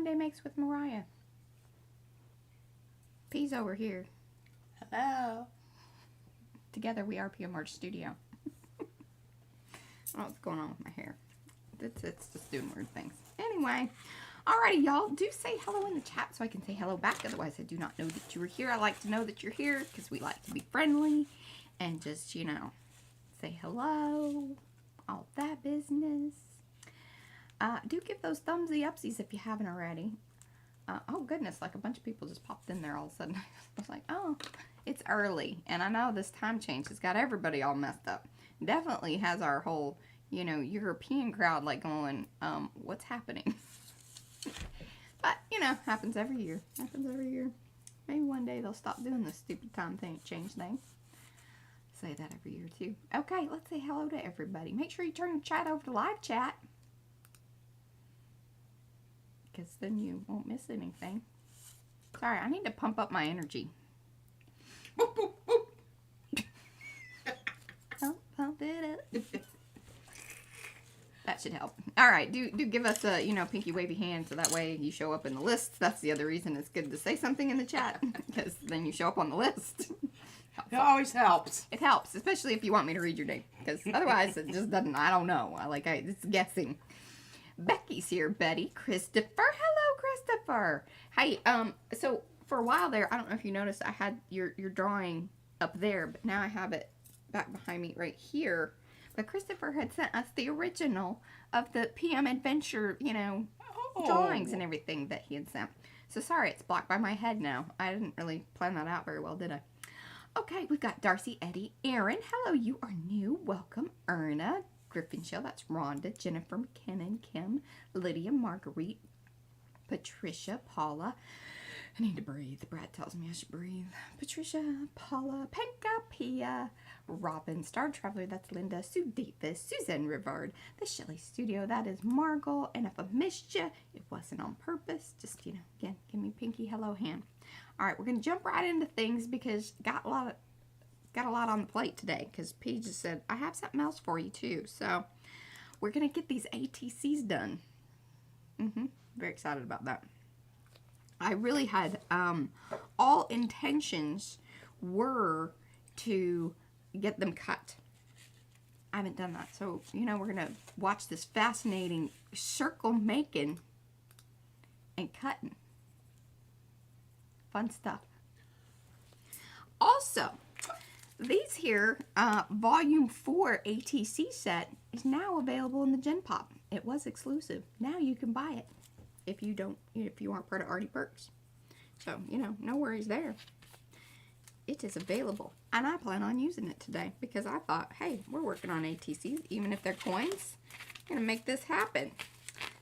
Monday Makes with Mariah. P's over here. Hello. Together we are PM Merch Studio. I don't know what's going on with my hair. It's just doing weird things. Anyway, alrighty, y'all. Do say hello in the chat so I can say hello back. Otherwise, I do not know that you were here. I like to know that you're here because we like to be friendly and just, you know, say hello. All that business. Do give those thumbsy upsies if you haven't already. Oh goodness, like a bunch of people just popped in there all of a sudden. I was like, oh, it's early. And I know this time change has got everybody all messed up. Definitely has our whole, you know, European crowd like going, what's happening? But, you know, happens every year. Happens every year. Maybe one day they'll stop doing this stupid time change thing. Say that every year too. Okay, let's say hello to everybody. Make sure you turn your chat over to live chat, because then you won't miss anything. Sorry, I need to pump up my energy. Pump it up. That should help. All right, do give us a, you know, pinky wavy hand so that way you show up in the list. That's the other reason it's good to say something in the chat, because then you show up on the list. It always helps. It helps, especially if you want me to read your name, because otherwise it just doesn't. I don't know. It's guessing. Becky's here. Betty, Christopher. Hello, Christopher. Hey, so for a while there, I don't know if you noticed, I had your drawing up there, but now I have it back behind me right here. But Christopher had sent us the original of the PM Adventure, you know, drawings and everything that he had sent. So sorry, it's blocked by my head now. I didn't really plan that out very well, did I? Okay, we've got Darcy, Eddie, Aaron. Hello, you are new. Welcome, Erna, Griffin Shell. That's Rhonda, Jennifer, McKinnon, Kim, Lydia, Marguerite, Patricia, Paula. I need to breathe. Brad tells me I should breathe. Patricia, Paula, Penka, Pia, Robin, Star Traveler, that's Linda, Sue Davis, Suzanne Rivard, the Shelley Studio, that is Margot, and if I missed you, it wasn't on purpose. Just, you know, again, give me pinky hello hand. All right, we're going to jump right into things because got a lot on the plate today, because P just said, I have something else for you too. So we're going to get these ATCs done. Very excited about that. I really had, all intentions were to get them cut. I haven't done that. So, you know, we're going to watch this fascinating circle making and cutting. Fun stuff. Also, these here, Volume 4 ATC set is now available in the Gen Pop. It was exclusive. Now you can buy it. If you aren't part of Artie Perks. So, you know, no worries there. It is available. And I plan on using it today because I thought, hey, we're working on ATCs. Even if they're coins, I'm going to make this happen.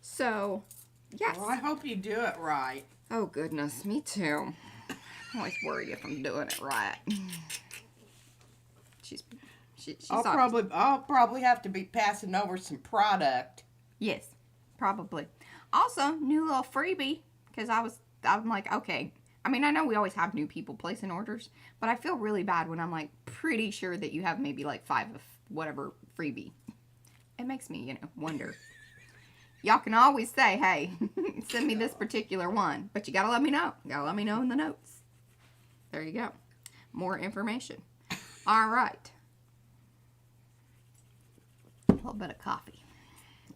So, yes. Well, I hope you do it right. Oh, goodness. Me too. I'm always worried if I'm doing it right. I'll probably have to be passing over some product. Yes, probably. Also, new little freebie, because I'm like, okay. I mean, I know we always have new people placing orders, but I feel really bad when I'm like pretty sure that you have maybe like 5 of whatever freebie. It makes me, you know, wonder. Y'all can always say, hey, send me this particular one, but you gotta let me know. You gotta let me know in the notes. There you go. More information. All right. A little bit of coffee.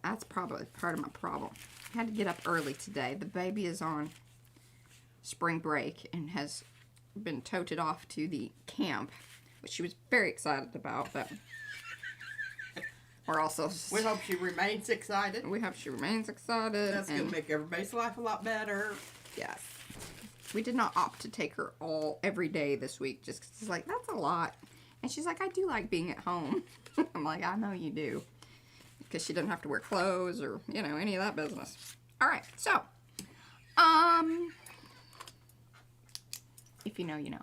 That's probably part of my problem. I had to get up early today. The baby is on spring break and has been toted off to the camp, which she was very excited about, but we're also... We hope she remains excited. We hope she remains excited. That's going to make everybody's life a lot better. Yes. We did not opt to take her every day this week, just because it's like, that's a lot. And she's like, I do like being at home. I'm like, I know you do. Because she doesn't have to wear clothes or, you know, any of that business. All right, so, if you know, you know.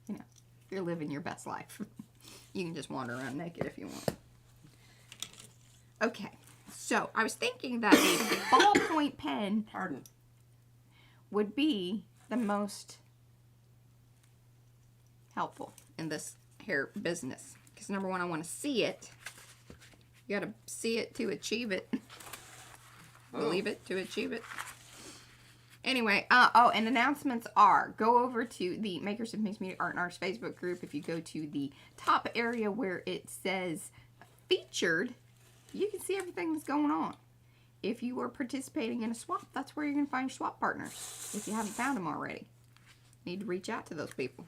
You know, you're living your best life. You can just wander around naked if you want. Okay, so I was thinking that a ballpoint pen would be the most helpful in this hair business. Because number one, I want to see it. You gotta see it to achieve it. Believe it to achieve it. Anyway, oh, and announcements are, go over to the Makers of Mixed Media Art and Arts Facebook group. If you go to the top area where it says featured, you can see everything that's going on. If you are participating in a swap, that's where you're going to find your swap partners. If you haven't found them already, need to reach out to those people.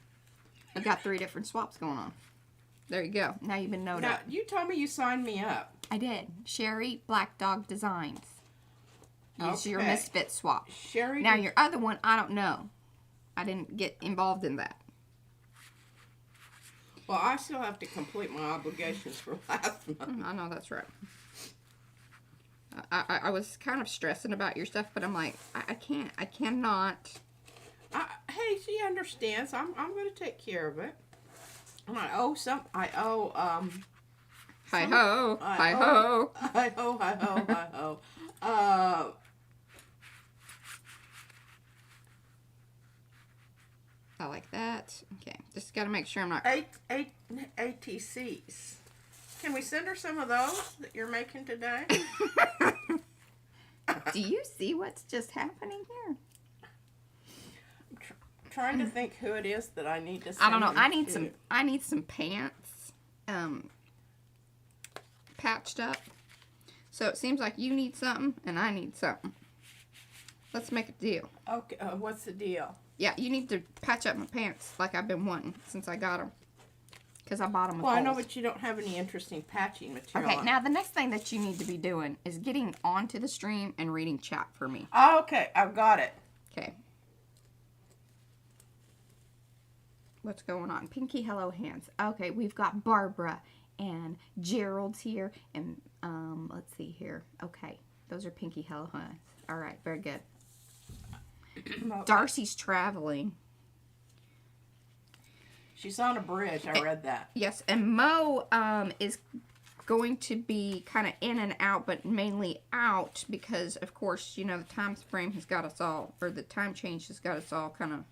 I've got 3 different swaps going on. There you go. Now you've been noted. Now, you told me you signed me up. I did. Sherry Black Dog Designs. Use your Okay. Misfit swap. Sherry. Now your other one, I don't know. I didn't get involved in that. Well, I still have to complete my obligations for last month. I know, that's right. I was kind of stressing about your stuff, but I'm like, I can't. I cannot. Hey, she understands. I'm going to take care of it. And I owe Hi ho. Hi Hi ho. Hi ho. Hi ho. Hi ho. I like that. Okay, just got to make sure I'm not. ATCs. Can we send her some of those that you're making today? Do you see what's just happening here? Trying to think who it is that I need to send. I don't know. her I need some pants patched up. So it seems like you need something and I need something. Let's make a deal. Okay, what's the deal? Yeah, you need to patch up my pants like I've been wanting since I got them. Because I bought them with Well, I know, holes. but you don't have any interesting patching material. Okay, now the next thing that you need to be doing is getting onto the stream and reading chat for me. Okay, I've got it. Okay. What's going on? Pinky Hello Hands. Okay, we've got Barbara and Gerald's here. And let's see here. Okay, those are Pinky Hello Hands. All right, very good. Darcy's traveling. She's on a bridge. I read that. Yes, and Mo is going to be kind of in and out, but mainly out because, of course, you know, the time frame has got us all, or the time change has got us all kind of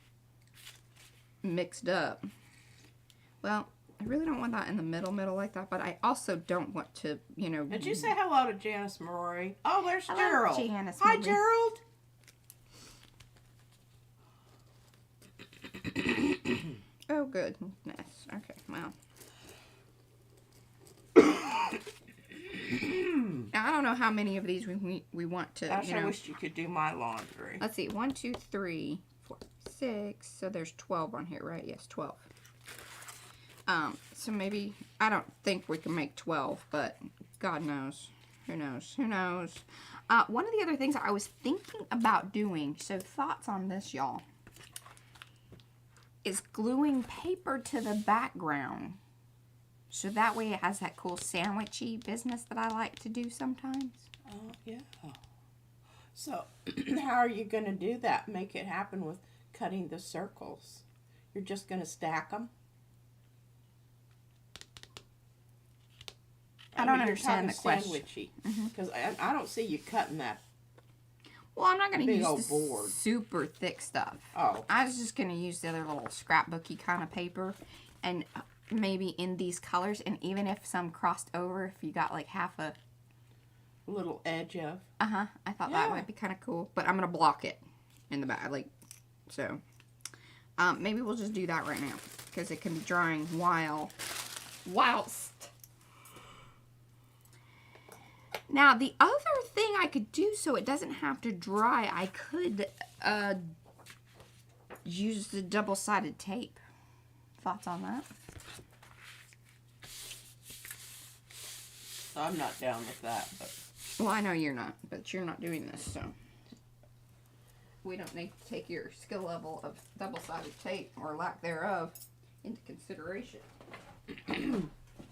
mixed up. Well, I really don't want that in the middle like that, but I also don't want to, you know. Did you say hello to Janice Maroy? Oh, there's Hello, Gerald. Janice Hi, Maroy. Gerald. Oh, goodness. Okay, well. Now, I don't know how many of these we want to, Gosh, you know. I wish you could do my laundry. Let's see. 1, 2, 3, 4, 6. So there's 12 on here, right? Yes, 12. So maybe, I don't think we can make 12, but God knows. Who knows? Who knows? One of the other things I was thinking about doing, so thoughts on this, y'all, is gluing paper to the background. So that way it has that cool sandwichy business that I like to do sometimes. Oh, yeah. So, how are you going to do that? Make it happen with cutting the circles. You're just going to stack them? I don't understand the question. Sandwichy. Because I don't see you cutting that. Well, I'm not going to Big use old the board. super thick stuff. Oh. I was just going to use the other little scrapbooky kind of paper. And maybe in these colors. And even if some crossed over, if you got like half a little edge of. I thought that might be kind of cool. But I'm going to block it in the back. Like, so. Maybe we'll just do that right now. Because it can be drying whilst. Now, the other thing I could do so it doesn't have to dry, I could use the double-sided tape. Thoughts on that? I'm not down with that, but. Well, I know you're not, but you're not doing this, so. We don't need to take your skill level of double-sided tape, or lack thereof, into consideration.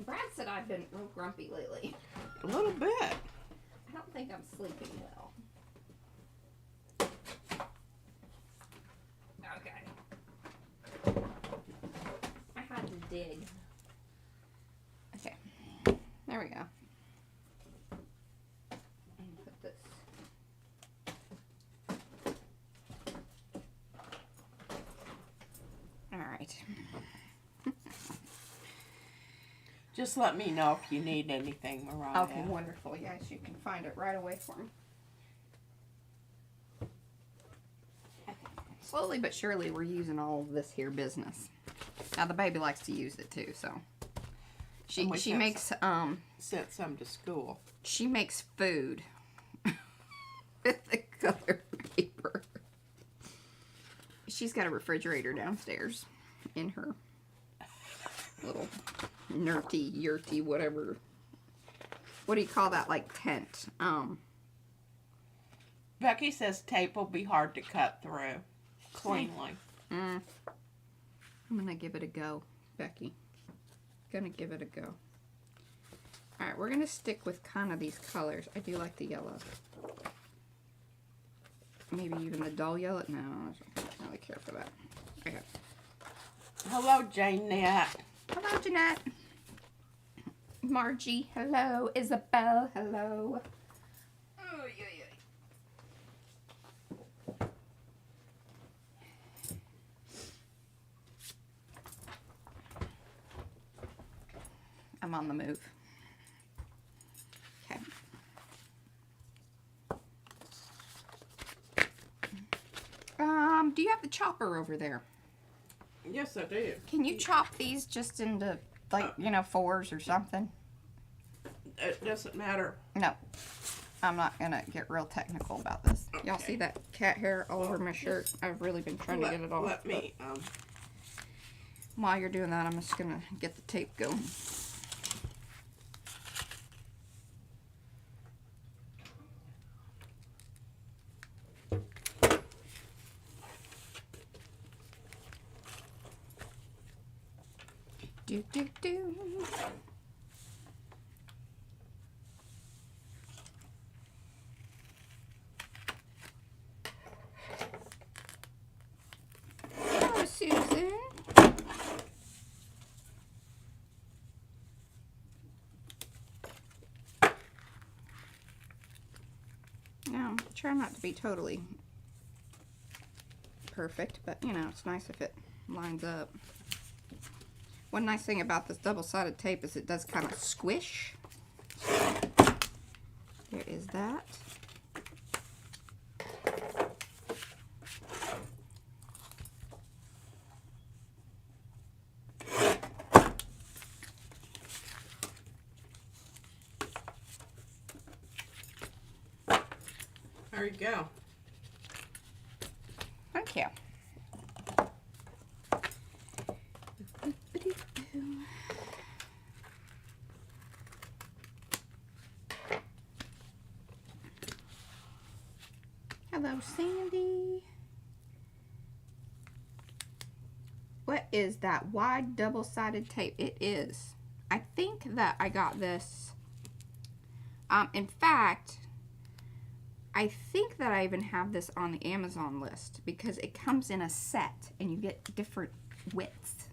Brad said I've been real grumpy lately. A little bit. I don't think I'm sleeping well. Okay. I had to dig. Okay. There we go. And put this. Alright. Just let me know if you need anything, Mariah. Okay, wonderful. Yes, you can find it right away for me. slowly but surely we're using all of this here business. Now the baby likes to use it too, so she makes sent some to school. She makes food with the color paper. She's got a refrigerator downstairs in her little nerdy, yurty, whatever. What do you call that? Like tent. Becky says tape will be hard to cut through cleanly. I'm gonna give it a go, Becky. Gonna give it a go. Alright, we're gonna stick with kind of these colors. I do like the yellow. Maybe even the dull yellow. No, I don't really care for that. Okay. Hello, Jeanette. Hello, Jeanette. Margie, hello. Isabel, hello. Oh, yeah. I'm on the move. Okay. Do you have the chopper over there? Yes, I do. Can you chop these just into, like, you know, fours or something? It doesn't matter. No. I'm not going to get real technical about this. Okay. Y'all see that cat hair all over my shirt? I've really been trying to get it off. Let me, While you're doing that, I'm just going to get the tape going. Do, do, do. Oh, Susan. Now, try not to be totally perfect, but you know, it's nice if it lines up. One nice thing about this double-sided tape is it does kind of squish. There is that. There you go. Thank you. Hello, Sandy. What is that wide double-sided tape? It is. I think that I got this. In fact, I think that I even have this on the Amazon list because it comes in a set and you get different widths.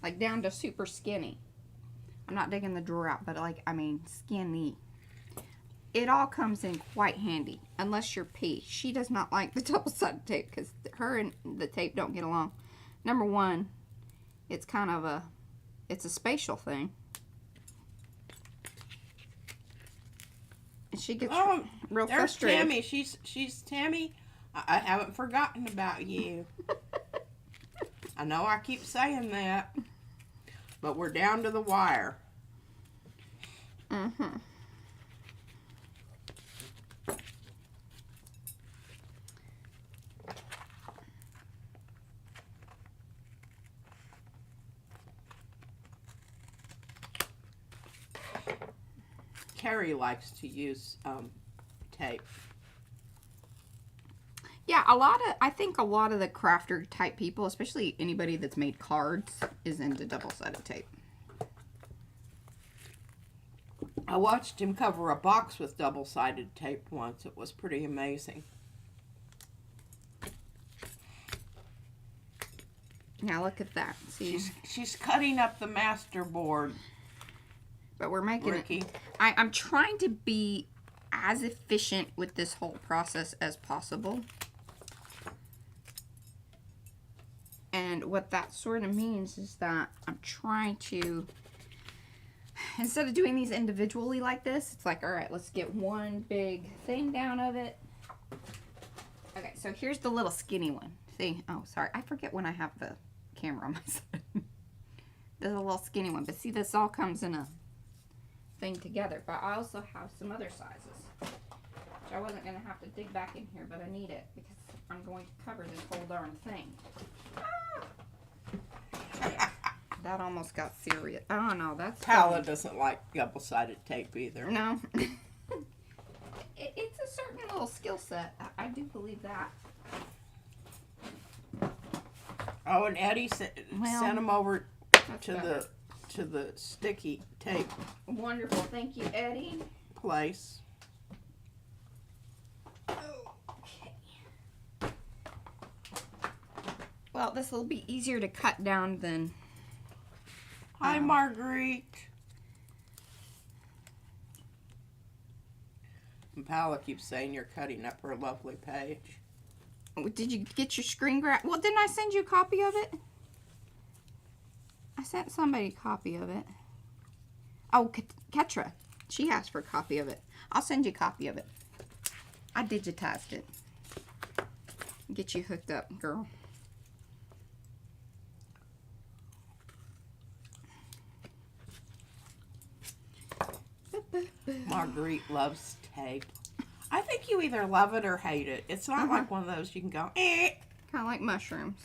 Like down to super skinny. I'm not digging the drawer out, but like, I mean, skinny. It all comes in quite handy, unless you're P. She does not like the double-sided tape because her and the tape don't get along. Number one, it's kind of it's a spatial thing. And she gets real frustrated. Tammy. She's Tammy. I haven't forgotten about you. I know I keep saying that, but we're down to the wire. Mm-hmm. Carrie likes to use tape. Yeah, I think a lot of the crafter type people, especially anybody that's made cards, is into double-sided tape. I watched him cover a box with double-sided tape once. It was pretty amazing. Now look at that. See, she's cutting up the Masterboard. But we're making Ricky. I'm trying to be as efficient with this whole process as possible. And what that sort of means is that I'm trying to, instead of doing these individually like this, it's like, all right, let's get one big thing down of it. Okay, so here's the little skinny one. See, oh, sorry. I forget when I have the camera on my side. There's a little skinny one. But see, this all comes in a thing together. But I also have some other sizes. Which I wasn't going to have to dig back in here, but I need it because I'm going to cover this whole darn thing. Yeah, that almost got serious. Oh, no, that's... Paula doesn't like double-sided tape either. No. It's a certain little skill set. I do believe that. Oh, and Eddie sent them over to the sticky tape Wonderful. Thank you, Eddie. place. Okay. Well, this will be easier to cut down than... Hi, Marguerite. And Paula keeps saying you're cutting up her lovely page. Did you get your screen grab? Well, didn't I send you a copy of it? I sent somebody a copy of it. Oh, Ketra. She asked for a copy of it. I'll send you a copy of it. I digitized it. Get you hooked up, girl. Marguerite loves tape. I think you either love it or hate it. It's not like one of those you can go, eh. Kind of like mushrooms.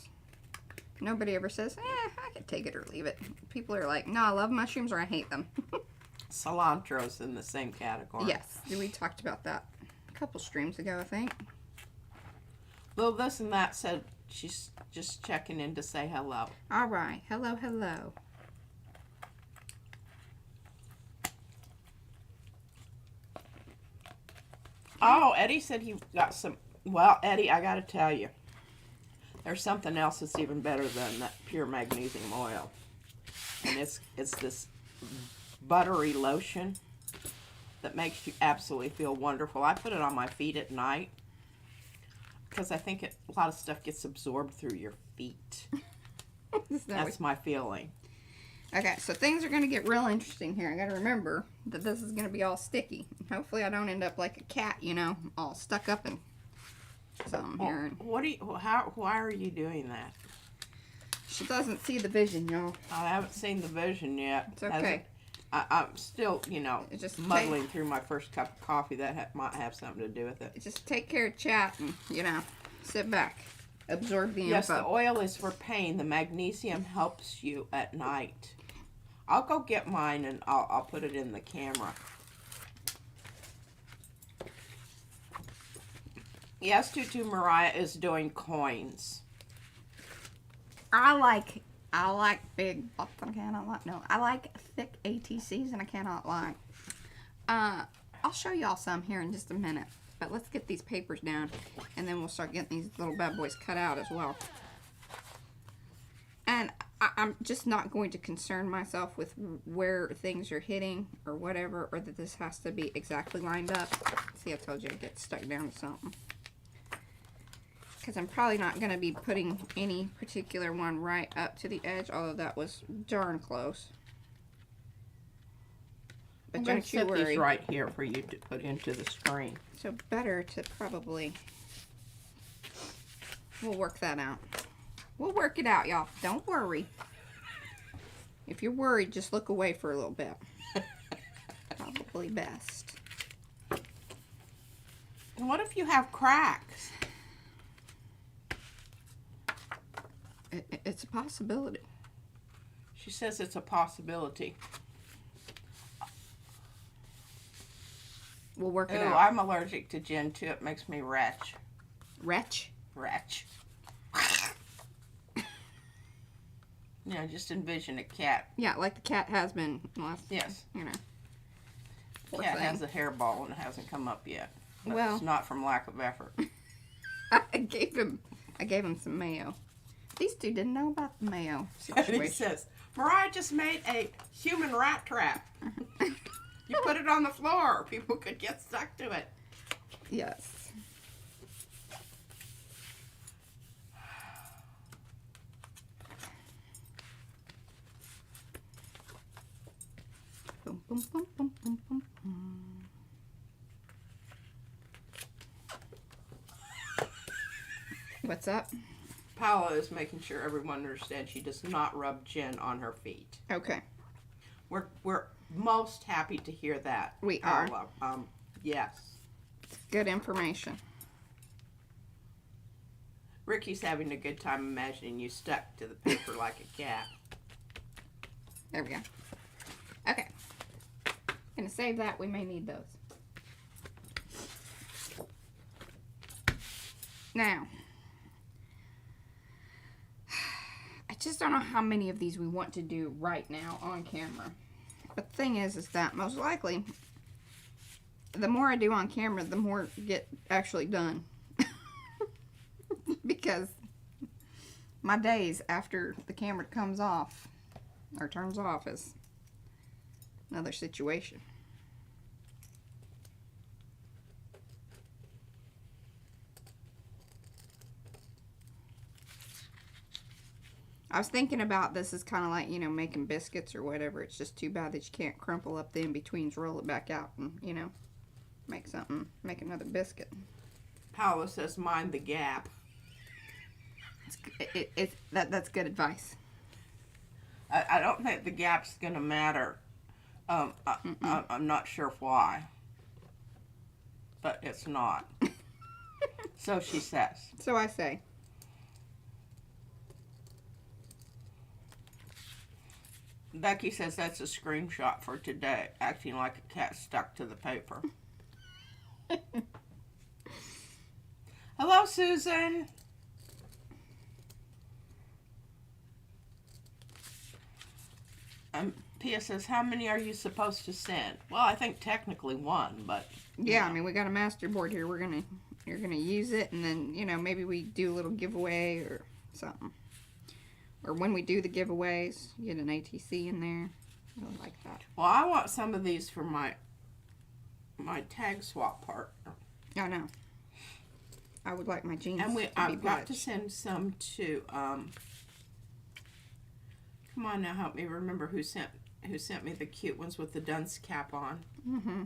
Nobody ever says, I could take it or leave it. People are like, no, I love mushrooms or I hate them. Cilantro's in the same category. Yes, we talked about that a couple streams ago, I think. Well, this and that said she's just checking in to say hello. All right. Hello, hello. Oh, Eddie said he got some. Well, Eddie, I got to tell you, there's something else that's even better than that pure magnesium oil, and it's this buttery lotion that makes you absolutely feel wonderful. I put it on my feet at night because I think a lot of stuff gets absorbed through your feet. That's my feeling. Okay, so things are going to get real interesting here. I got to remember that this is going to be all sticky. Hopefully I don't end up like a cat, you know, all stuck up in something here. Why are you doing that? She doesn't see the vision, y'all. I haven't seen the vision yet. It's okay. I'm still, you know, just muddling through my first cup of coffee. That might have something to do with it. Just take care of chat and, you know, sit back. Absorb the info. Yes, the oil is for pain. The magnesium helps you at night. I'll go get mine and I'll put it in the camera. Yes, Tutu Mariah is doing coins. I like big, I like thick ATCs and I cannot lie. I'll show y'all some here in just a minute. But let's get these papers down and then we'll start getting these little bad boys cut out as well. And I'm just not going to concern myself with where things are hitting or whatever, or that this has to be exactly lined up. See, I told you I'd get stuck down to something. Because I'm probably not going to be putting any particular one right up to the edge, although that was darn close. But I'm going don't to you set worry. these right here for you to put into the screen. So better to probably, we'll work that out. We'll work it out, y'all. Don't worry. If you're worried, just look away for a little bit. Probably best. And what if you have cracks? It's a possibility. She says it's a possibility. We'll work it Ooh, out. I'm allergic to gin too. It makes me retch. Wretch? Retch. You know, just envision a cat. Yeah, like the cat has been last. Yes. You know. Cat has a hairball and it hasn't come up yet. That's Well, not from lack of effort. I gave him some mayo. These two didn't know about the mayo situation. And he says, Mariah just made a human rat trap. You put it on the floor. People could get stuck to it. Yes. Boom, boom, boom, boom, boom, boom, boom. What's up? Paula is making sure everyone understands she does not rub gin on her feet. Okay. We're most happy to hear that. We Paula. Yes. Good information. Ricky's having a good time imagining you stuck to the paper like a cat. There we go. Okay. Gonna save that. We may need those. Now, I just don't know how many of these we want to do right now on camera. The thing is that most likely, the more I do on camera, the more get actually done. Because my days after the camera comes off, or turns off, is another situation. I was thinking about this as kind of like, you know, making biscuits or whatever. It's just too bad that you can't crumple up the in-betweens, roll it back out, and, you know, make something, make another biscuit. Paula says, mind the gap. That's good advice. I don't think the gap's going to matter. I'm not sure why. But it's not. So she says. So I say. Becky says that's a screenshot for today, acting like a cat stuck to the paper. Hello, Susan. Pia says, how many are you supposed to send? Well, I think technically one, but... Yeah, I mean, we got a Masterboard here. You're gonna use it, and then, you know, maybe we do a little giveaway or something. Or when we do the giveaways, you get an ATC in there. I really like that. Well, I want some of these for my tag swap partner. I know. I would like my jeans and to be I've got to pledged. send some to, come on now, help me remember who sent me the cute ones with the dunce cap on. Mm-hmm.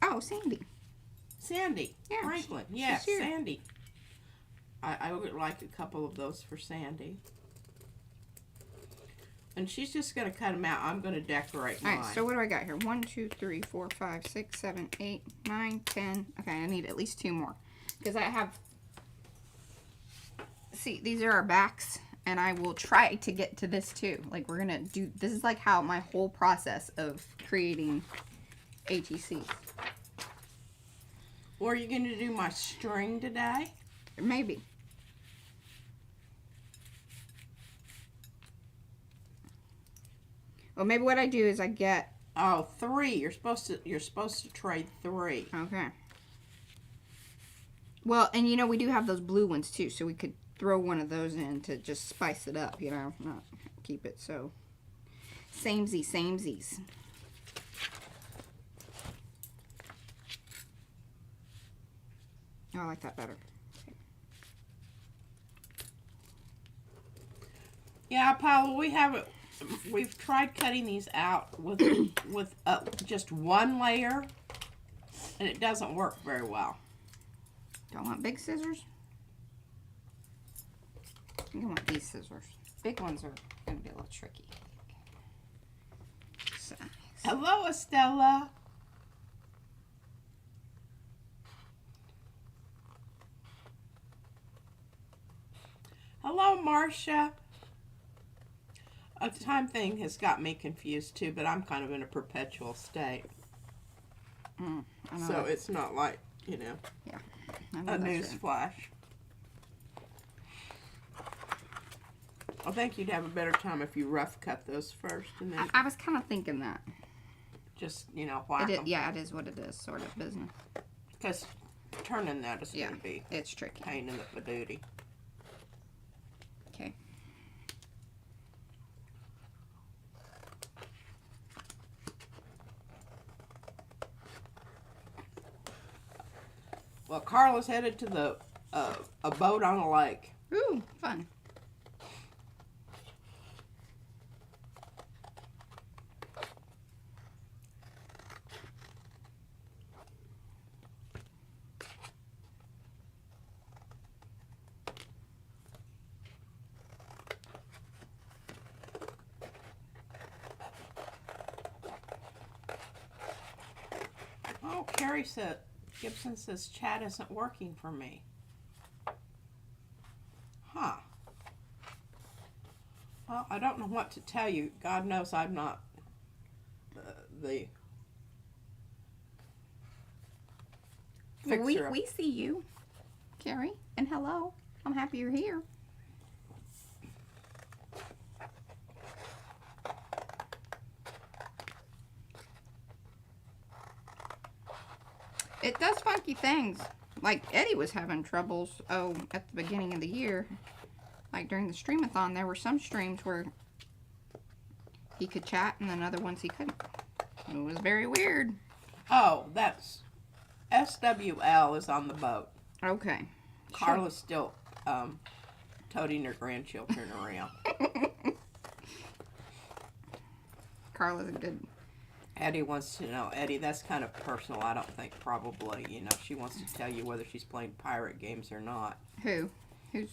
Oh, Sandy. Sandy. Yeah, Franklin. Yes, here. Sandy. I would like a couple of those for Sandy. And she's just going to cut them out. I'm going to decorate mine. Alright, so what do I got here? 1, 2, 3, 4, 5, 6, 7, 8, 9, 10. Okay, I need at least 2 more. Because I have... See, these are our backs. And I will try to get to this too. Like, we're going to do... This is like how my whole process of creating ATCs. Or are you going to do my string today? Maybe. Well, maybe what I do is I get... Oh, 3. You're supposed to trade 3. Okay. Well, and you know, we do have those blue ones too, so we could throw one of those in to just spice it up, you know, not keep it so samesies. Oh, I like that better. Yeah, Paula, we've tried cutting these out with just one layer, and it doesn't work very well. Do I want big scissors? I think I want these scissors. Big ones are going to be a little tricky. So, Hello, Estella. Hello, Marcia. A time thing has got me confused too, but I'm kind of in a perpetual state. I know So that. it's not like, you know, Yeah, I know a that's news right. flash. I think you'd have a better time if you rough cut those first and then I was kind of thinking that. just, you know, whack them. Yeah, it is what it is, sort of business. Because turning that is Yeah, going to be it's tricky. a pain in the booty. Okay. Well, Carla's headed to the a boat on a lake. Ooh, fun. Sherry said, Gibson says chat isn't working for me. Huh. Well, I don't know what to tell you. God knows I'm not the fixer. We see you, Carrie, and hello. I'm happy you're here. It does funky things. Like Eddie was having troubles, at the beginning of the year. Like during the streamathon, there were some streams where he could chat and then other ones he couldn't. It was very weird. Oh, that's SWL is on the boat. Okay. Carla's still toting her grandchildren around. Carla's a good... Eddie wants to know. Eddie, that's kind of personal. I don't think probably, you know, she wants to tell you whether she's playing pirate games or not. Who? Who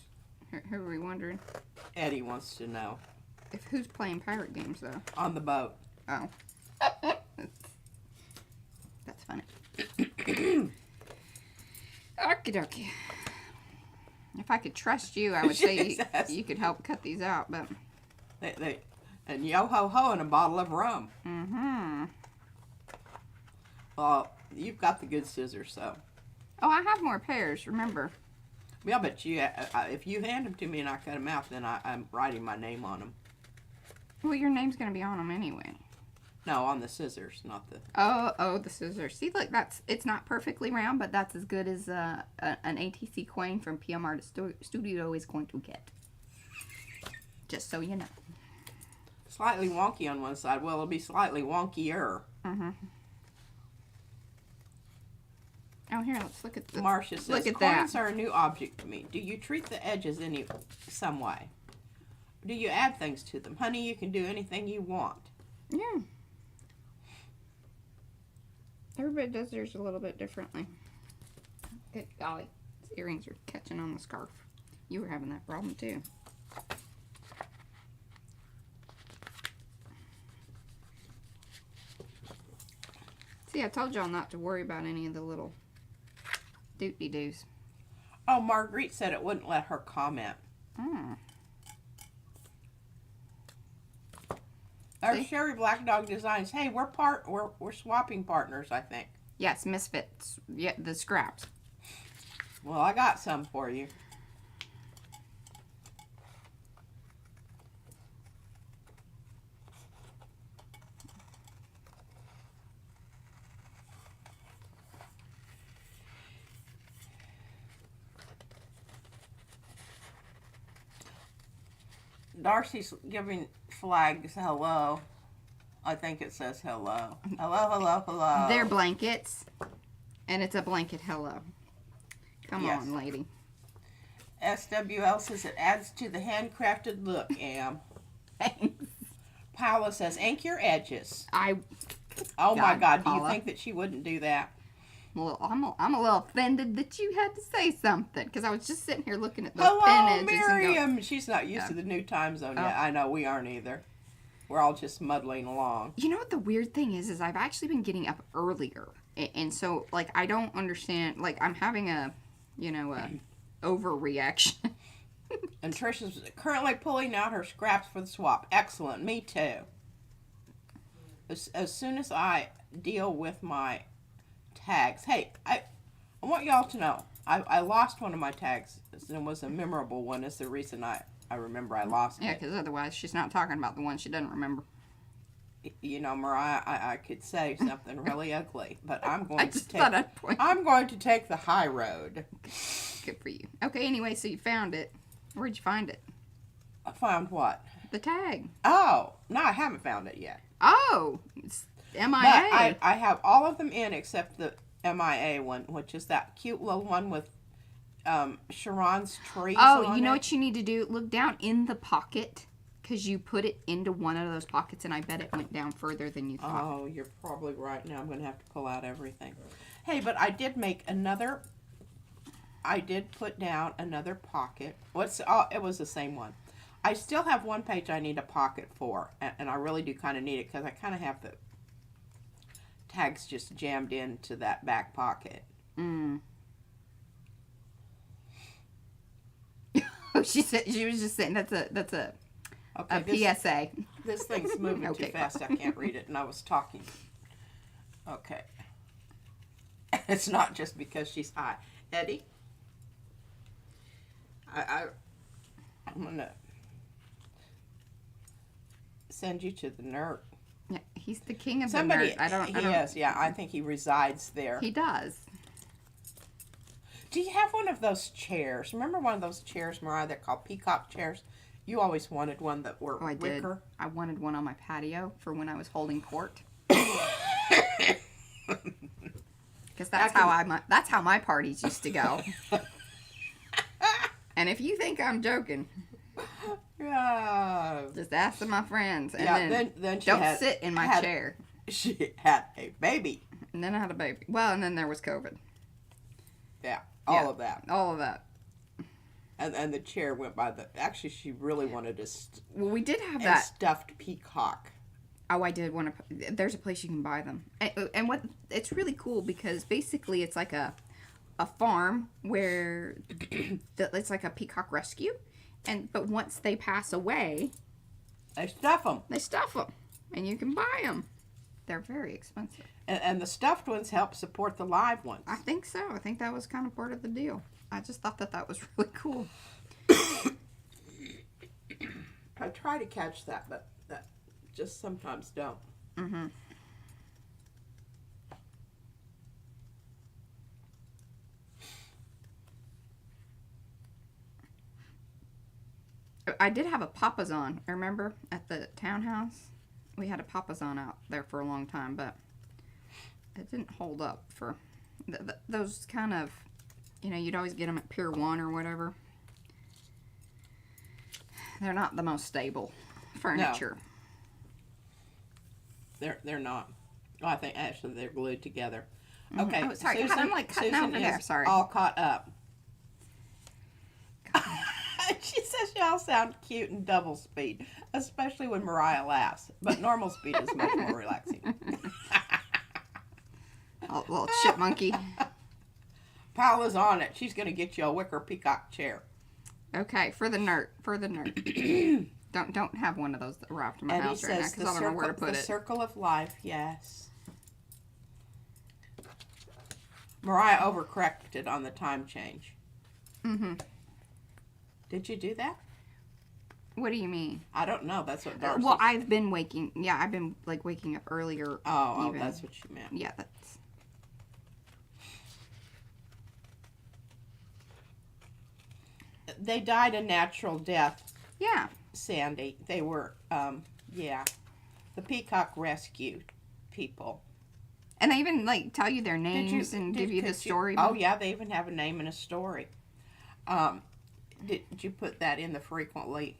are we wondering? Eddie wants to know. If who's playing pirate games, though? On the boat. Oh. That's funny. Okie dokie. If I could trust you, I would say you could help cut these out, but... And yo-ho-ho and a bottle of rum. Mm-hmm. Well, you've got the good scissors, so... Oh, I have more pairs, remember. Yeah, but you, if you hand them to me and I cut them out, then I'm writing my name on them. Well, your name's going to be on them anyway. No, on the scissors, not the... Oh, the scissors. See, look, it's not perfectly round, but that's as good as an ATC coin from PM Artist Studio is going to get. Just so you know. Slightly wonky on one side. Well, it'll be slightly wonkier. Mm-hmm. Oh, here, let's look at this. Marcia says, look at coins that. are a new object to me. Do you treat the edges some way? Do you add things to them? Honey, you can do anything you want. Yeah. Everybody does theirs a little bit differently. Good golly. His earrings are catching on the scarf. You were having that problem, too. See, I told y'all not to worry about any of the little doot-de-doos. Oh, Marguerite said it wouldn't let her comment. Hmm. There's Sherry Black Dog Designs. Hey, we're swapping partners, I think. Yes, Misfits. Yeah, the scraps. Well, I got some for you. Darcy's giving flags hello. I think it says hello. Hello, hello, hello. They're blankets. And it's a blanket hello. Come Yes. on, lady. SWL says it adds to the handcrafted look, Am. Thanks. Paula says, ink your edges. Oh my God, do you Paula. think that she wouldn't do that? Well, I'm a little offended that you had to say something because I was just sitting here looking at those Hello, pen edges Miriam. and go, She's not used to the new time zone yet. Oh. I know, we aren't either. We're all just muddling along. you know what the weird thing is I've actually been getting up earlier, and so like I don't understand. Like I'm having a overreaction. And Trisha's currently pulling out her scraps for the swap. Excellent. Me too. As soon as I deal with my tags. Hey, I want y'all to know. I lost one of my tags. It was a memorable one. It's the reason I remember I lost Yeah, it. because otherwise she's not talking about the one she doesn't remember. You know, Mariah, I could say something really ugly, but I'm going I to just take. thought I'd point. I'm going to take the high road. Good for you. Okay, anyway, so you found it. Where'd you find it? I found what? The tag. Oh, no, I haven't found it yet. Oh, it's MIA. But I have all of them in except the MIA one, which is that cute little one with Sharon's trees Oh, on you know it. what you need to do? Look down in the pocket, because you put it into one of those pockets, and I bet it went down further than you thought. Oh, you're probably right. Now I'm going to have to pull out everything. Hey, but I did make another... I did put down another pocket. It was the same one. I still have one page I need a pocket for, and I really do kind of need it because I kind of have the tag's just jammed into that back pocket. Mm. Oh, she was just saying that's a PSA. This thing's moving Okay. too fast. I can't read it, and I was talking. Okay. It's not just because she's high. Eddie, I'm gonna send you to the nerd. Yeah, he's the king of Somebody, the nerd. he is. Yeah, I think he resides there. He does. Do you have one of those chairs? Remember one of those chairs, Mariah? They're called peacock chairs. You always wanted one that were I did. wicker. I wanted one on my patio for when I was holding court. Because that's how my parties used to go. And if you think I'm joking, Yeah. just ask some of my friends. And Yeah. Then she don't sit in my chair. She had a baby. And then I had a baby. Well, and then there was COVID. Yeah. All of that. All of that. And the chair went by the. Actually, she really wanted a Well, we did have that. stuffed peacock. Oh, I did want to. There's a place you can buy them, and what it's really cool because basically it's like a farm where it's like a peacock rescue, but once they pass away, They stuff them. they stuff them, and you can buy them. They're very expensive. And the stuffed ones help support the live ones. I think so. I think that was kind of part of the deal. I just thought that was really cool. I try to catch that, but that just sometimes don't. Mm-hmm. I did have a Papazon. I remember at the townhouse, we had a Papazon out there for a long time, but it didn't hold up for those kind of, you'd always get them at Pier 1 or whatever. They're not the most stable furniture. No. They're not. Oh, I think actually they're glued together. Okay. Oh, sorry. Susan, I'm like cutting Susan out there. is Sorry. all caught up. She says y'all sound cute in double speed, especially when Mariah laughs. But normal speed is much more relaxing. Oh, little chipmunky. Paula's on it. She's going to get you a wicker peacock chair. Okay, for the nerd. Don't have one of those that arrived to my Eddie house right now says because I don't know where to put the it. circle of life, yes. Mariah overcorrected on the time change. Mm-hmm. Did you do that? What do you mean? I don't know. That's what Darcy Well, I've been waking up earlier. Oh, even. that's what you meant. Yeah, that's. They died a natural death, Yeah. Sandy. They were, the peacock rescue people. And they even tell you their names and give you the story. Oh yeah, they even have a name and a story. Did you put that in the frequently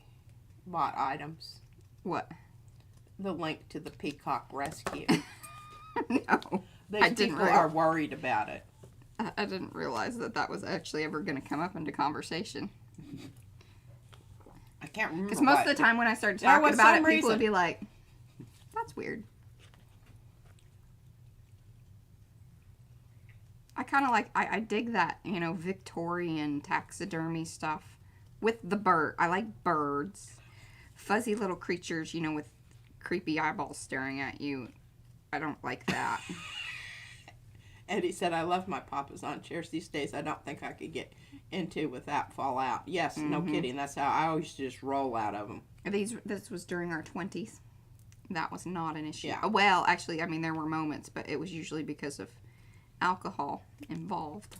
bought items? What? The link to the peacock rescue. No. These people are worried about it. I didn't realize that was actually ever going to come up into conversation. I can't remember. Because most of the time when I started There talking was about some it, people would reason. be like, that's weird. I kind of I dig that, Victorian taxidermy stuff with the bird. I like birds. Fuzzy little creatures, with creepy eyeballs staring at you. I don't like that. Eddie said, I love my Papazon chairs these days. I don't think I could get into without fall out. Yes, no kidding. That's how I always just roll out of them. This was during our 20s. That was not an issue. Yeah. Well, actually, there were moments, but it was usually because of alcohol involved.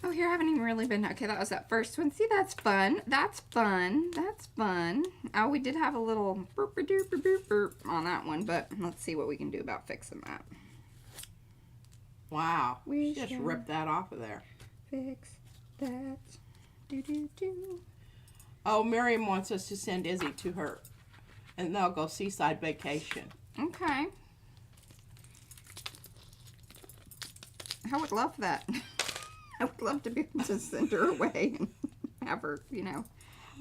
Oh, here I haven't even really been. Okay, that was that first one. See, that's fun. That's fun. That's fun. Oh, we did have a little burp doop burp burp on that one, but let's see what we can do about fixing that. Wow. We Just shall ripped that off of there. Fix that. Do do do. Oh, Miriam wants us to send Izzy to her, and they'll go seaside vacation. Okay. I would love that. I would love to be able to send her away and have her,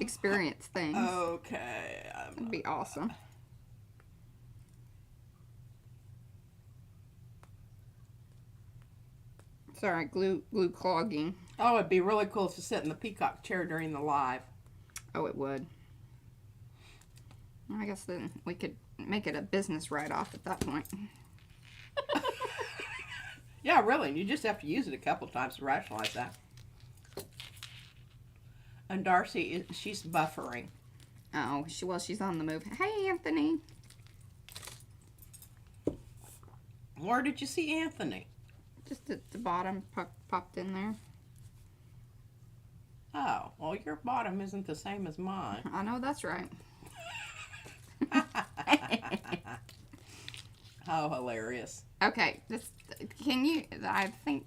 experience things. Okay. That'd be awesome. It's all right. Glue clogging. Oh, it'd be really cool to sit in the peacock chair during the live. Oh, it would. I guess then we could make it a business write-off at that point. Yeah, really. You just have to use it a couple times to rationalize that. And Darcy, she's buffering. Oh, she's on the move. Hey, Anthony. Where did you see Anthony? Just at the bottom, popped in there. Oh, well, your bottom isn't the same as mine. I know that's right. Oh, hilarious. Okay, I think,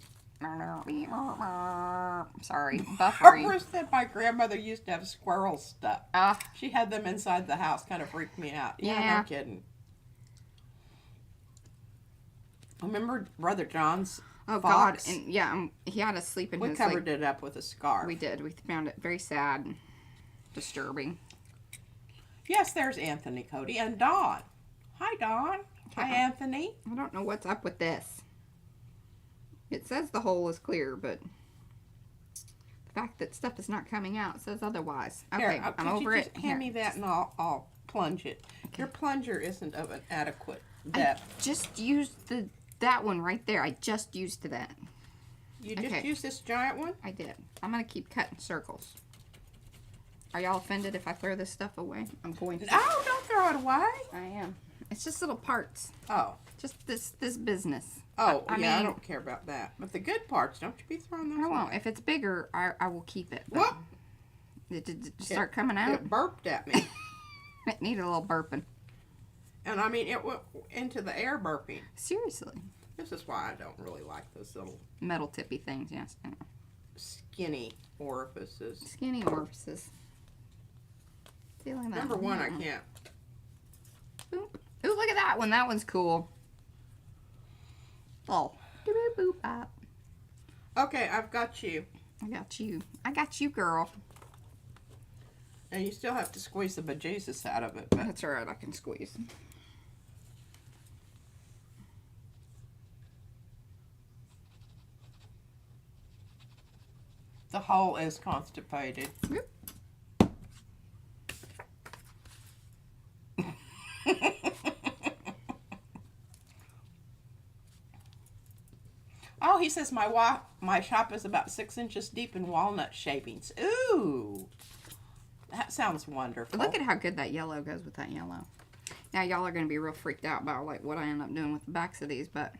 sorry, buffering. Barbara said my grandmother used to have squirrels stuck. She had them inside the house. Kind of freaked me out. Yeah, no kidding. Remember Brother John's fox? God, and yeah, he had us sleep in his, we covered it up with a scarf. We did. We found it very sad and disturbing. Yes, there's Anthony, Cody, and Dawn. Hi, Dawn. Hi, Anthony. I don't know what's up with this. It says the hole is clear, but the fact that stuff is not coming out says otherwise. Okay, Here, I'm over it. Hand me that and I'll plunge it. Okay. Your plunger isn't of an adequate depth. I just used that one right there. I just used that. You just used this giant one? I did. I'm going to keep cutting circles. Are y'all offended if I throw this stuff away? I'm going to. No, don't throw it away. I am. It's just little parts. Oh. Just this business. Oh, I mean, I don't care about that. But the good parts, don't you be throwing those away. I won't. If it's bigger, I will keep it. What? Did it start coming out? It burped at me. It needed a little burping. And I mean, it went into the air burping. Seriously. This is why I don't really like those little metal tippy things, yes. Skinny orifices. Skinny orifices. Feeling that. Number one, I can't. Ooh, look at that one. That one's cool. Oh. Boop, bop. Okay, I've got you. I got you. I got you, girl. And you still have to squeeze the bejesus out of it. But that's alright, I can squeeze. the hole is constipated. Yep. Oh, he says my shop is about 6 inches deep in walnut shavings. Ooh, that sounds wonderful. Look at how good that yellow goes with that yellow. Now y'all are going to be real freaked out about like what I end up doing with the backs of these, but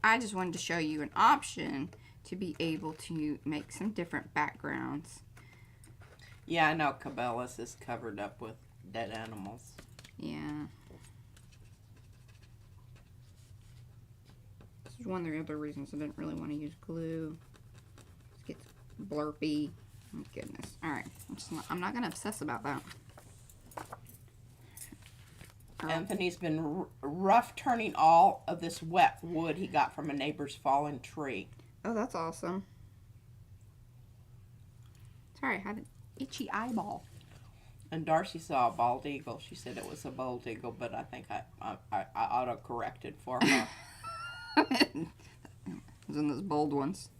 I just wanted to show you an option to be able to make some different backgrounds. Yeah, I know Cabela's is covered up with dead animals. Yeah. This is one of the other reasons I didn't really want to use glue. It gets blurpy. Oh, goodness. Alright. I'm not going to obsess about that. Anthony's been rough turning all of this wet wood he got from a neighbor's fallen tree. Oh, that's awesome. Sorry, I had an itchy eyeball. And Darcy saw a bald eagle. She said it was a bald eagle, but I think I auto-corrected for her. It was in those bold ones.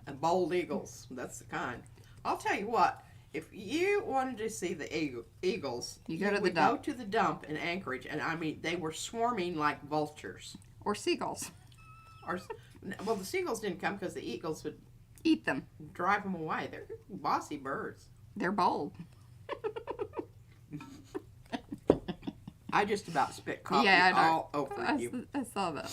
And bold eagles. That's the kind. I'll tell you what. If you wanted to see the eagles, you go to the dump. Go to the dump in Anchorage, and I mean, they were swarming like vultures. Or seagulls. Well, the seagulls didn't come because the eagles would eat them. Drive them away. They're bossy birds. They're bold. I just about spit coffee all over you. I saw that.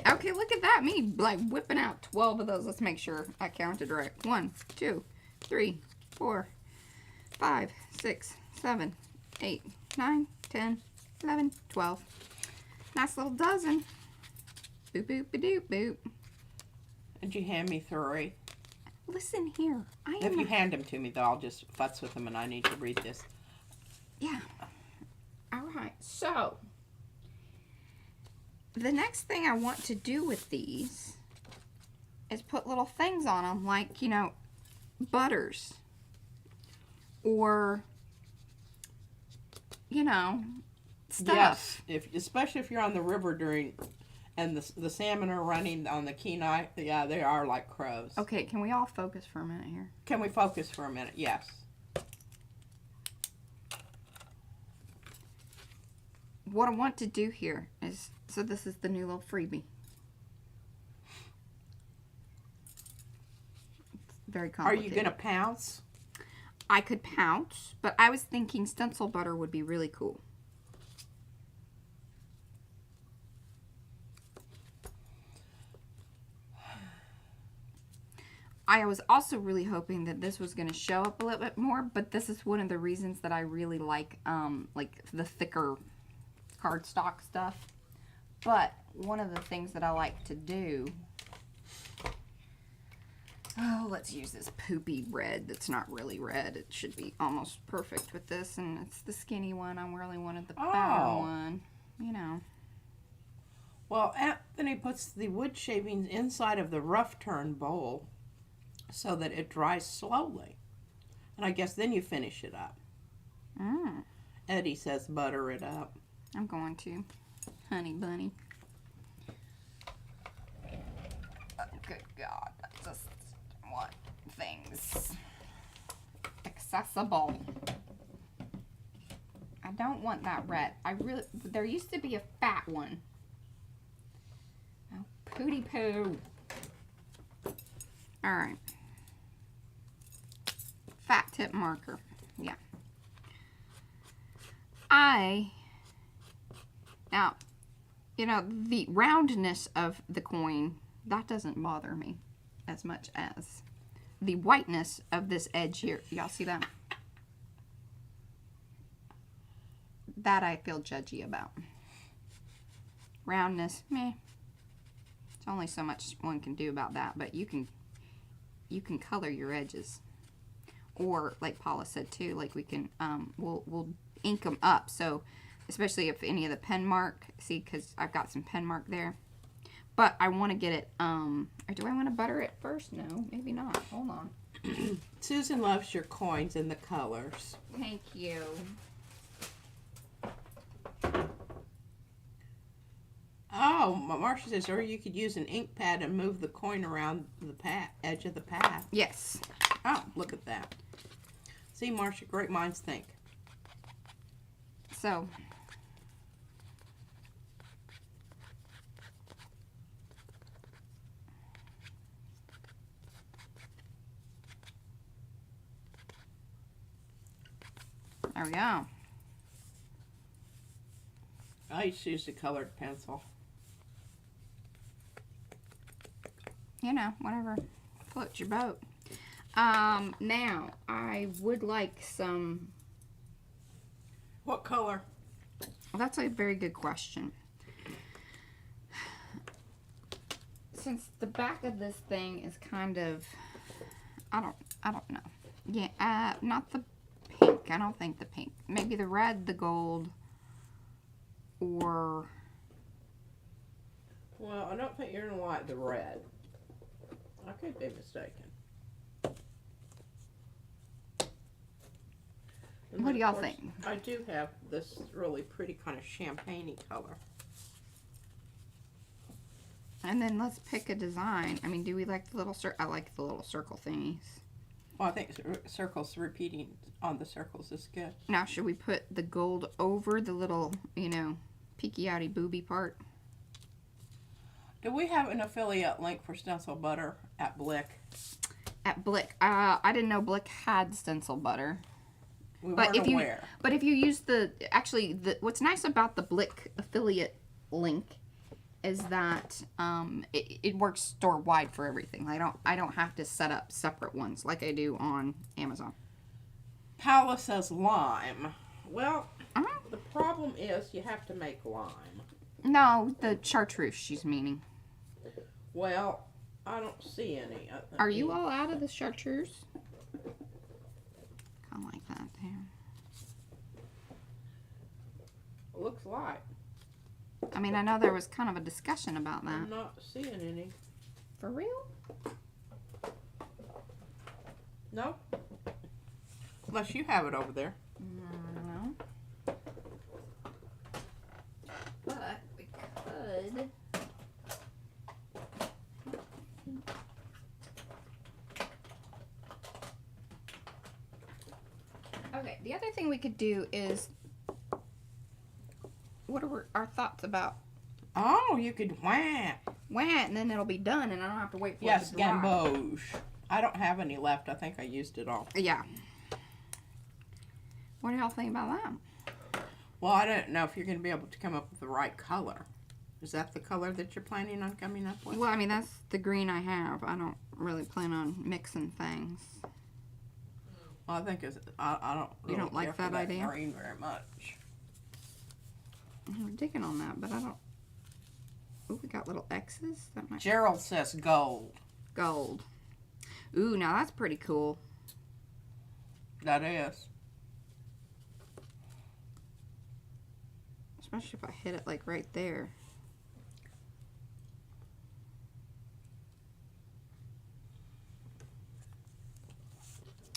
Okay, look at that. Me, like, whipping out 12 of those. Let's make sure I counted right. 1, 2, 3, 4, 5, 6, 7, 8, 9, 10, 11, 12. Nice little dozen. Boop, boop, doop, boop. Did you hand me 3? Listen here. If you hand them to me, though, I'll just futz with them, and I need to read this. Yeah. All right. So, the next thing I want to do with these is put little things on them, like, you know, butters. Or, you know, stuff. Yes, especially if you're on the river during And the salmon are running on the kenai. Yeah, they are like crows. Okay, can we all focus for a minute here? Can we focus for a minute? Yes. What I want to do here is, so this is the new little freebie. It's very Are complicated. you going to pounce? I could pounce, but I was thinking stencil butter would be really cool. I was also really hoping that this was going to show up a little bit more, but this is one of the reasons that I really like the thicker cardstock stuff. But one of the things that I like to do, oh, let's use this poopy red that's not really red. It should be almost perfect with this, and it's the skinny one. I really wanted the fatter one, you know. Well, Anthony puts the wood shavings inside of the rough turn bowl so that it dries slowly. And I guess then you finish it up. Eddie says butter it up. I'm going to. Honey bunny. Oh, good God. I just want things accessible. I don't want that red. There used to be a fat one. Oh, pooty poo. All right. Fat tip marker. Yeah. Now, you know, the roundness of the coin, that doesn't bother me as much as the whiteness of this edge here. Y'all see that? That I feel judgy about. Roundness, meh. There's only so much one can do about that, but you can color your edges. Or, like Paula said too, like we can, we'll ink them up. So, especially if any of the pen mark, see, because I've got some pen mark there. But I want to get it, or do I want to butter it first? No, maybe not. Hold on. Susan loves your coins and the colors. Thank you. Oh, Marcia says, or you could use an ink pad and move the coin around the edge of the pad. Yes. Oh, look at that. See, Marcia, great minds think. So, there we go. I used to use a colored pencil. You know, whatever floats your boat. Now, I would like some... What color? Well, that's a very good question. Since the back of this thing is kind of... I don't know. Yeah, not the pink. I don't think the pink. Maybe the red, the gold, or... Well, I don't think you're going to like the red. I could be mistaken. And What do y'all of course, think? I do have this really pretty kind of champagne-y color. And then let's pick a design. I mean, do we like the little circle? I like the little circle thingies. Well, I think circles repeating on the circles is good. Now, should we put the gold over the little, you know, peeky-outy booby part? Do we have an affiliate link for stencil butter at Blick? At Blick. I didn't know Blick had stencil butter. We But weren't if you aware. but if you use what's nice about the Blick affiliate link is that it works store wide for everything. I don't have to set up separate ones like I do on Amazon. Paula says lime. Well, the problem is you have to make lime. No, the chartreuse she's meaning. Well, I don't see any. Are you all out of the chartreuse? Kind of like that there. Looks like. I mean, I know there was kind of a discussion about that. I'm not seeing any. For real? No. Unless you have it over there. No. But we could The other thing we could do is, what are our thoughts about Oh, you could wham. and then it'll be done, and I don't have to wait for it Yes, to dry. gamboge. I don't have any left. I think I used it all. Yeah. What do y'all think about that? Well, I don't know if you're going to be able to come up with the right color. Is that the color that you're planning on coming up with? Well, I mean, that's the green I have. I don't really plan on mixing things. Well, I think I don't really You don't like care for that idea? green very much. I'm digging on that, but I don't. Ooh, we got little X's. That might Gerald says gold. gold. Ooh, now that's pretty cool. That is. Especially if I hit it like right there.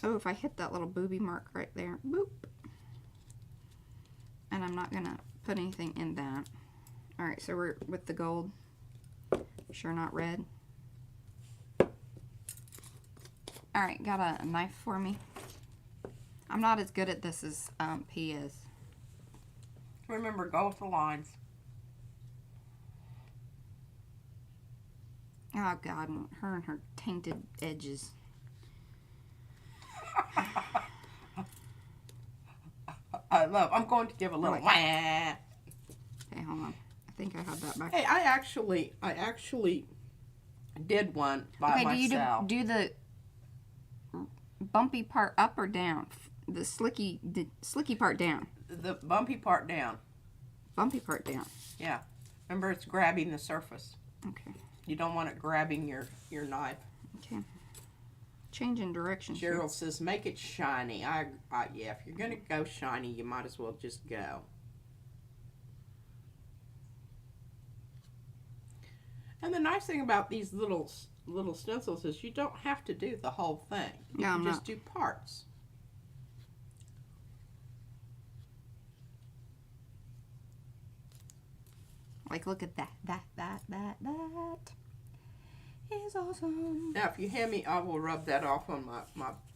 Oh, if I hit that little booby mark right there. Boop. And I'm not gonna put anything in that. Alright, so we're with the gold. Sure not red. Alright, got a knife for me. I'm not as good at this as P is. Remember, go with the lines. Oh God, her and her tainted edges. I'm going to give a little Right. wah. Okay, hold on. I think I have that back. Hey, I actually did one by Okay, myself. do you do the bumpy part up or down? The slicky part down. The bumpy part down. Bumpy part down. Yeah. Remember, it's grabbing the surface. Okay. You don't want it grabbing your knife. Okay. Changing direction. here. Gerald says, make it shiny. Yeah, if you're going to go shiny, you might as well just go. And the nice thing about these little stencils is you don't have to do the whole thing. You Yeah, can I'm just not. do parts. Like, look at that. That is awesome. Now, if you hand me, I will rub that off on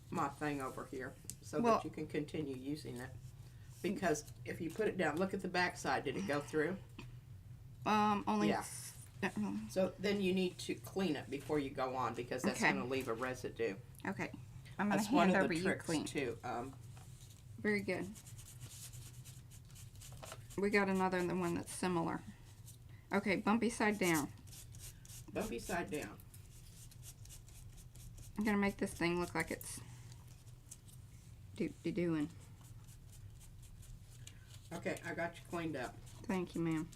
my thing over here so Well- that you can continue using it. Because if you put it down, look at the back side. Did it go through? Only. Yeah. So then you need to clean it before you go on because that's Okay. going to leave a residue. Okay. I'm gonna That's one hand of over the you tricks clean. too. Very good. We got another one that's similar. Okay, bumpy side down. Bumpy side down. I'm gonna make this thing look like it's doing. Okay, I got you cleaned up. Thank you, ma'am.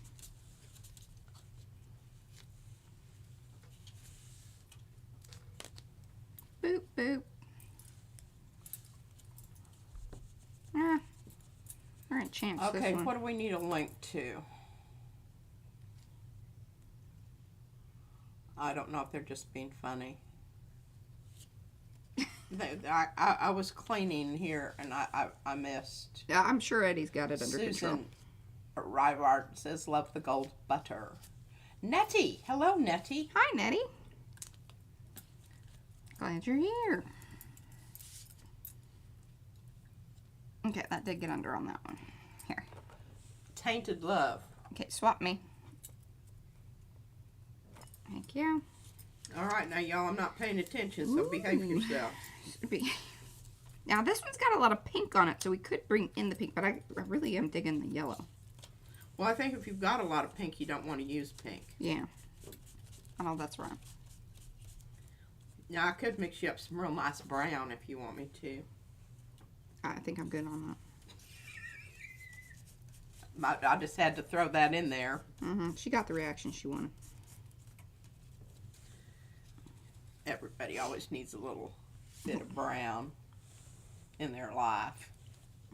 Boop boop. Ah, all right, chance. Okay, this one. what do we need a link to? I don't know if they're just being funny. I was cleaning here and I missed. Yeah, I'm sure Eddie's got it under control. Susan Rivard says, love the gold butter. Nettie. Hello, Nettie. Hi, Nettie. Glad you're here. Okay, that did get under on that one. Here. Tainted Love. Okay, swap me. Thank you. All right, now, y'all, I'm not paying attention, so behave Ooh. yourself. Now, this one's got a lot of pink on it, so we could bring in the pink, but I really am digging the yellow. Well, I think if you've got a lot of pink, you don't want to use pink. Yeah. I know that's right. Now, I could mix you up some real nice brown if you want me to. I think I'm good on I just had to throw that in there. that. She got the reaction she wanted. Everybody always needs a little bit of brown in their life.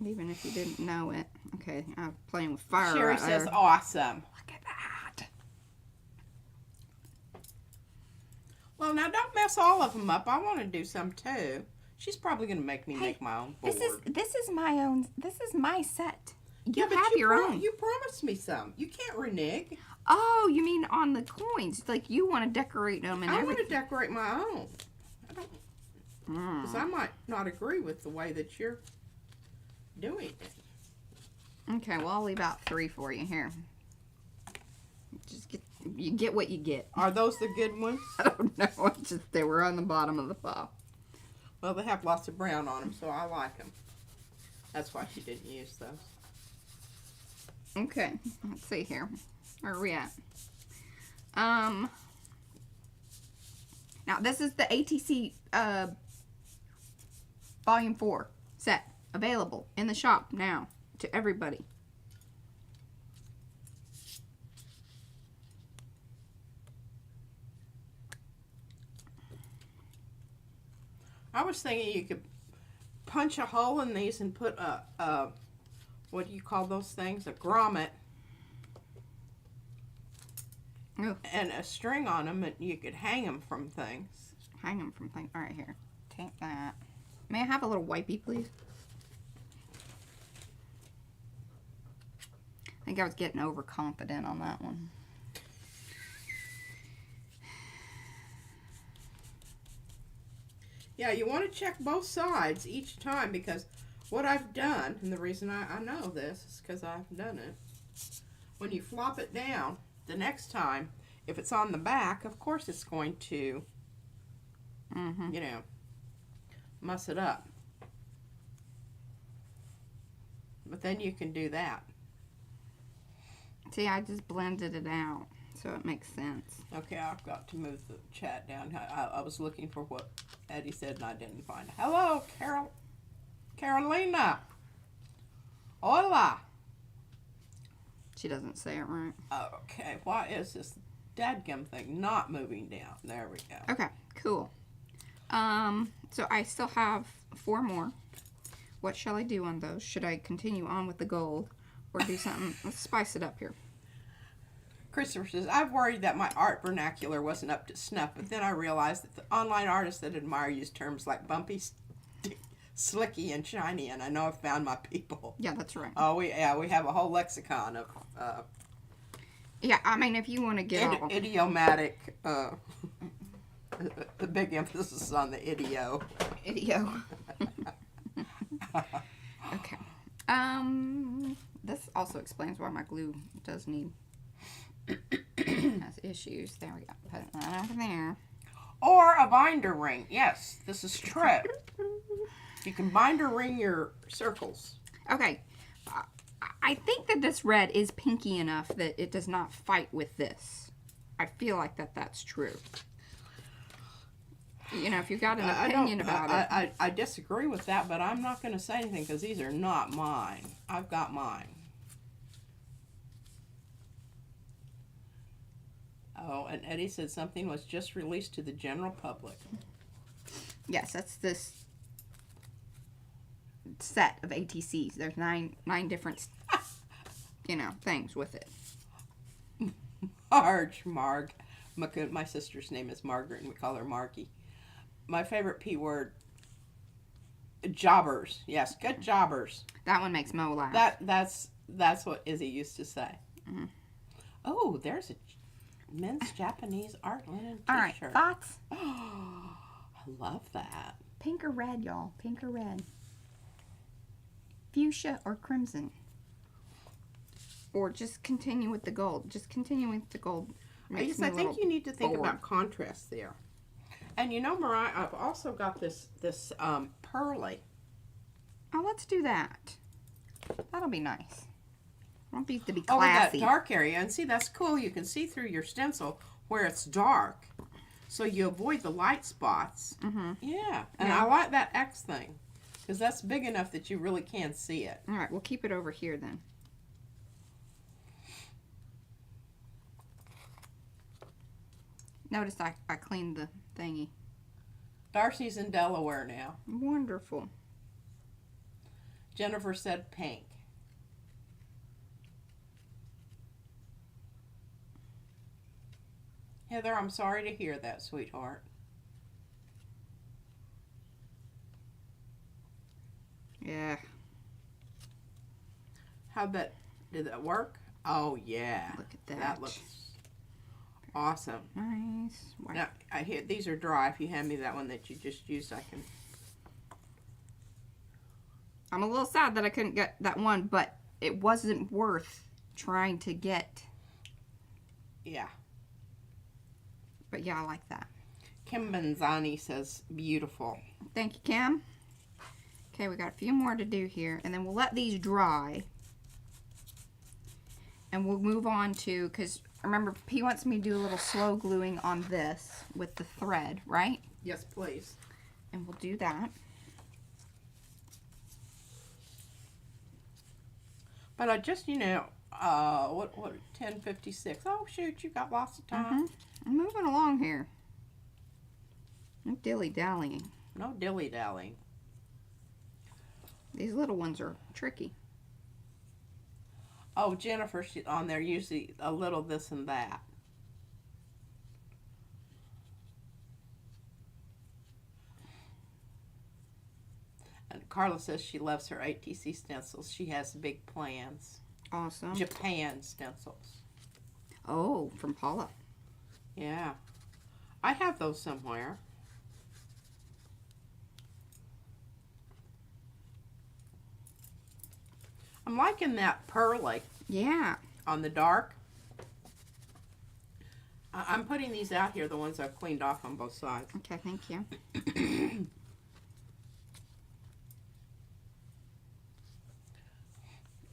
Even if you didn't know it. Okay, I'm playing with fire. Sherry right says, there. awesome. Look at that. Well, now don't mess all of them up. I want to do some too. She's probably going to make me Hey, make my own board. This is my own. This is my set. You Yeah, but have your own. You promised me some. You can't renege. Oh, you mean on the coins? Like you want to decorate them and I want everything. to decorate my own. Because I might not agree with the way that you're doing it. Okay, well, I'll leave out 3 for you here. You get what you get. Are those the good ones? I don't know. It's just they were on the bottom of the file. Well, they have lots of brown on them, so I like them. That's why she didn't use those. Okay, let's see here. Where are we at? Now this is the ATC Volume 4 set available in the shop now to everybody. I was thinking you could punch a hole in these and put a what do you call those things? A grommet. Ooh. And a string on them, and you could hang them from things. Hang them from things. All right, here. Take that. May I have a little wipey, please? I think I was getting overconfident on that one. Yeah, you want to check both sides each time, because what I've done, and the reason I know this is because I've done it, when you flop it down, the next time, if it's on the back, of course it's going to, you know, muss it up. But then you can do that. See, I just blended it out, so it makes sense. Okay, I've got to move the chat down. I was looking for what Eddie said and I didn't find it. Hello, Carolina. Hola. She doesn't say it right. Okay, why is this dadgum thing not moving down? There we go. Okay, cool. So I still have 4 more. What shall I do on those? Should I continue on with the gold or do something? Let's spice it up here. Christopher says, I've worried that my art vernacular wasn't up to snuff, but then I realized that the online artists that admire use terms like bumpy, slicky, and shiny, and I know I've found my people. Yeah, that's right. Oh, we have a whole lexicon of yeah, I mean, if you want to get all... idiomatic, the big emphasis is on the idio. Idio. Okay. This also explains why my glue does need... has issues. There we go. Put that over there. Or a binder ring. Yes, this is true. You can binder ring your circles. Okay. I think that this red is pinky enough that it does not fight with this. I feel like that's true. You know, if you've got an opinion about it. I disagree with that, but I'm not going to say anything because these are not mine. I've got mine. Oh, and Eddie said something was just released to the general public. Yes, that's this set of ATCs. There's nine different, you know, things with it. My sister's name is Margaret, and we call her Margie. My favorite P word, jobbers. Yes, good jobbers. That one makes Mo laugh. That's what Izzy used to say. Mm-hmm. Oh, there's a men's Japanese art linen t-shirt. All right, thoughts? Oh, I love that. Pink or red, y'all? Pink or red? Fuchsia or crimson? Or just continue with the gold? Just continue with the gold. I think you need to think about contrast there. And you know, Mariah, I've also got this pearly. Oh, let's do that. That'll be nice. I want these to be Oh, with that classy. dark area. And see, that's cool. You can see through your stencil where it's dark. So you avoid the light spots. Mm-hmm. Yeah. And I like that X thing. Because that's big enough that you really can see it. All right, we'll keep it over here then. Notice I cleaned the thingy. Darcy's in Delaware now. Wonderful. Jennifer said pink. Heather, I'm sorry to hear that, sweetheart. Yeah. Did that work? Oh, yeah. Look at that. That looks awesome. Nice. Wow. Now, I hear these are dry. If you hand me that one that you just used, I can... I'm a little sad that I couldn't get that one, but it wasn't worth trying to get. Yeah. But yeah, I like that. Kim Benzani says, beautiful. Thank you, Kim. Okay, we got a few more to do here, and then we'll let these dry. And we'll move on to, because remember, he wants me to do a little slow gluing on this with the thread, right? Yes, please. And we'll do that. But I just, you know, what 10:56. Oh, shoot, you got lots of time. I'm moving along here. No dilly-dallying. No dilly-dallying. These little ones are tricky. Oh, Jennifer, she's on there usually a little this and that. And Carla says she loves her ATC stencils. She has big plans. Awesome. Japan stencils. Oh, from Paula. Yeah. I have those somewhere. I'm liking that pearly. Yeah. On the dark. I'm putting these out here, the ones I've cleaned off on both sides. Okay, thank you.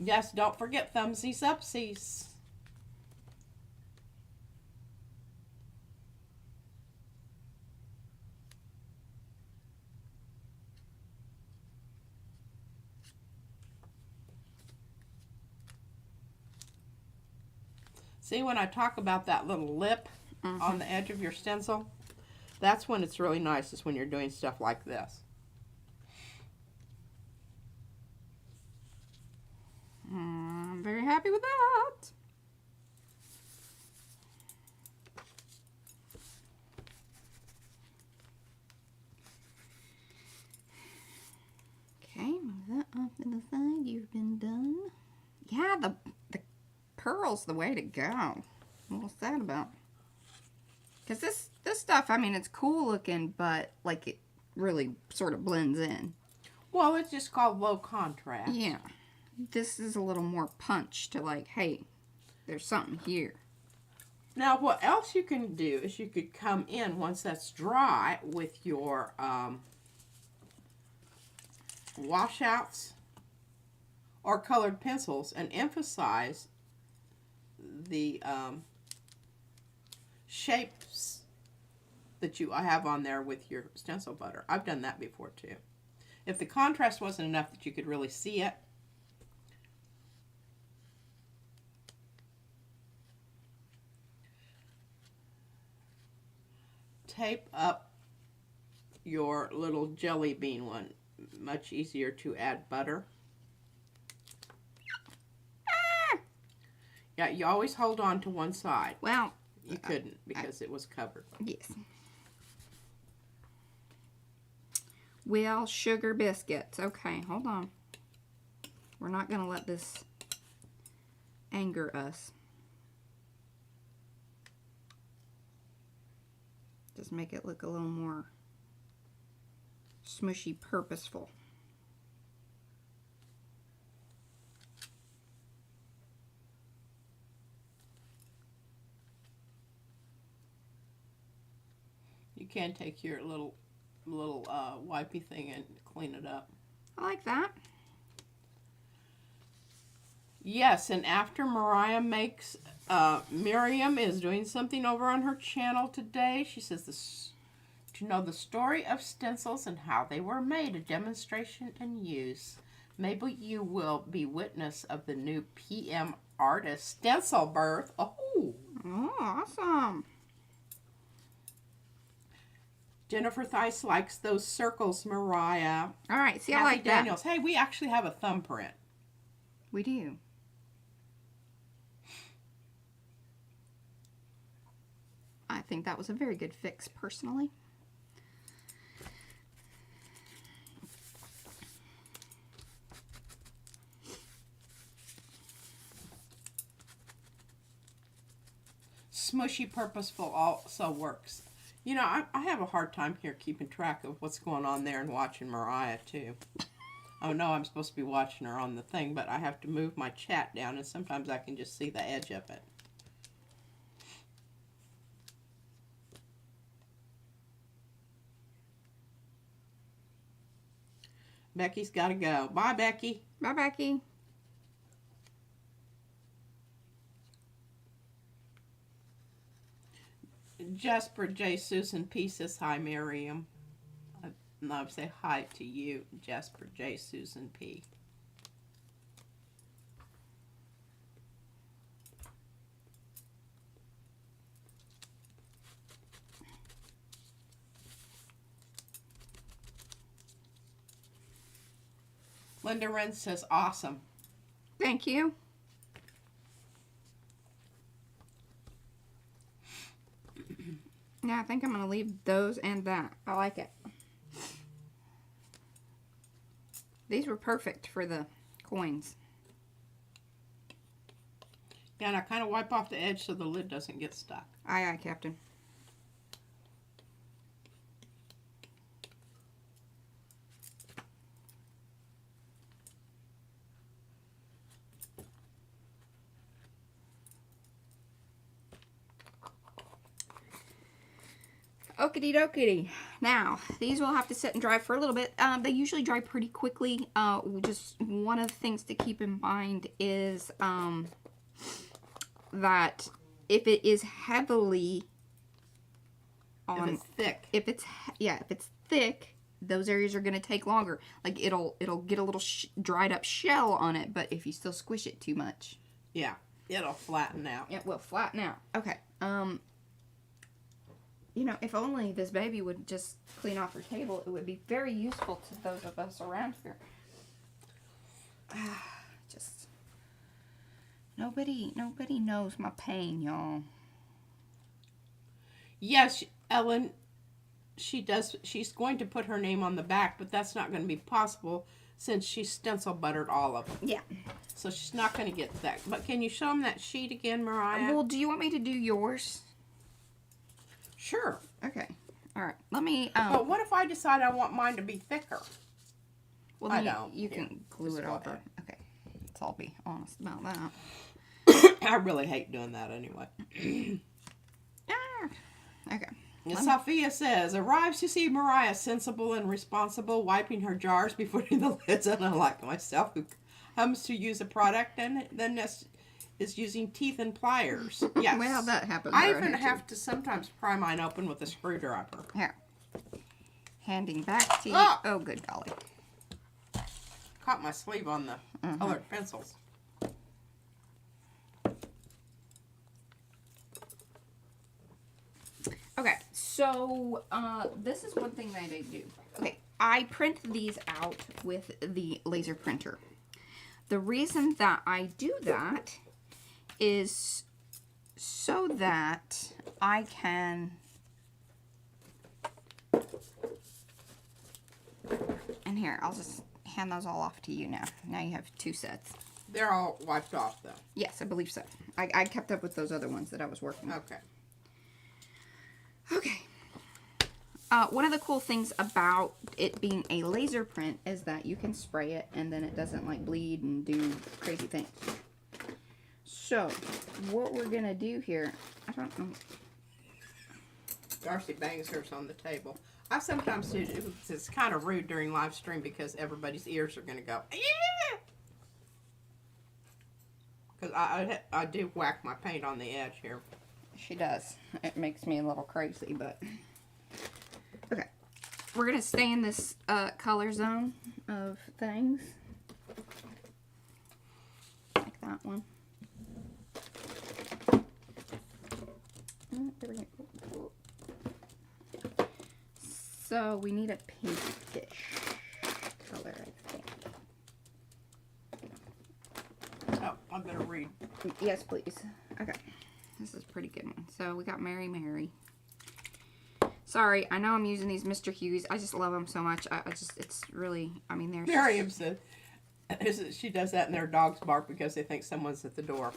Yes, don't forget thumbsies upsies. See, when I talk about that little lip on the edge of your stencil, that's when it's really nice, is when you're doing stuff like this. I'm very happy with that. Okay, move that off to the side. You've been done. Yeah, the pearl's the way to go. I'm a little sad about. Because this stuff, I mean, it's cool looking, but like it really sort of blends in. Well, it's just called low contrast. Yeah. This is a little more punch to like, hey, there's something here. Now, what else you can do is you could come in once that's dry with your washouts or colored pencils and emphasize the shapes that you have on there with your stencil butter. I've done that before too. If the contrast wasn't enough that you could really see it, tape up your little jelly bean one. Much easier to add butter. Yeah, you always hold on to one side. Well, you couldn't because it was covered. Yes. Well, sugar biscuits. Okay, hold on. We're not going to let this anger us. Just make it look a little more smushy, purposeful. You can take your little wipey thing and clean it up. I like that. Yes, and after Mariah makes, Miriam is doing something over on her channel today. She says this to know the story of stencils and how they were made, a demonstration and use. Maybe you will be witness of the new PM artist stencil birth. Oh, awesome. Jennifer Thice likes those circles, Mariah. All right, see, I Kathy like Daniels. that. Hey, we actually have a thumbprint. We do. I think that was a very good fix, personally. Smushy purposeful also works. You know, I have a hard time here keeping track of what's going on there and watching Mariah too. Oh no, I'm supposed to be watching her on the thing, but I have to move my chat down, and sometimes I can just see the edge of it. Becky's got to go. Bye, Becky. Bye, Becky. Jasper J. Susan P says hi, Miriam. And I would say hi to you, Jasper J. Susan P. Linda Wren says awesome. Thank you. Yeah, I think I'm going to leave those and that. I like it. These were perfect for the coins. Yeah, and I kind of wipe off the edge so the lid doesn't get stuck. Aye, aye, Captain. Okie dokie. Now, these will have to sit and dry for a little bit. They usually dry pretty quickly. Just one of the things to keep in mind is that if it is heavily on, if it's thick, if it's thick, those areas are going to take longer. Like it'll get a little dried up shell on it, but if you still squish it too much, yeah, it'll flatten out. It will flatten out. Okay. You know, if only this baby would just clean off her table, it would be very useful to those of us around here. Just nobody knows my pain, y'all. Yes, Ellen, she does. She's going to put her name on the back, but that's not going to be possible since she stencil buttered all of them. Yeah. So she's not going to get that. But can you show them that sheet again, Mariah? Well, do you want me to do yours? Sure. Okay. All right. Let me. But what if I decide I want mine to be thicker? Well, I then don't. you can glue just it go over. ahead. Okay. Let's all be honest about that. I really hate doing that anyway. Okay. Sophia says, arrives to see Mariah sensible and responsible, wiping her jars before putting the lids on, unlike myself, who comes to use a product and then is using teeth and pliers. Yes. Well, that happens. I even have to sometimes pry mine open with a screwdriver. Here. Handing back to you. Ah! Oh, good golly. Caught my sleeve on the colored pencils. Okay, so this is one thing that I do. Okay, I print these out with the laser printer. The reason that I do that is so that I can, and here, I'll just hand those all off to you now. Now you have 2 sets. They're all wiped off, though. Yes, I believe so. I kept up with those other ones that I was working with. Okay. Okay. One of the cool things about it being a laser print is that you can spray it and then it doesn't like bleed and do crazy things. So, what we're going to do here, I don't know. Darcy bangs hers on the table. I sometimes do, it's kind of rude during live stream because everybody's ears are going to go, yeah! Because I do whack my paint on the edge here. She does. It makes me a little crazy, but... Okay. We're going to stay in this color zone of things. Like that one. So, we need a pinkish color, I think. Oh, I better read. Yes, please. Okay. This is a pretty good one. So, we got Mary Mary. Sorry, I know I'm using these Mr. Hughes. I just love them so much. It's really, I mean, they're... Miriam said she does that and their dogs bark because they think someone's at the door.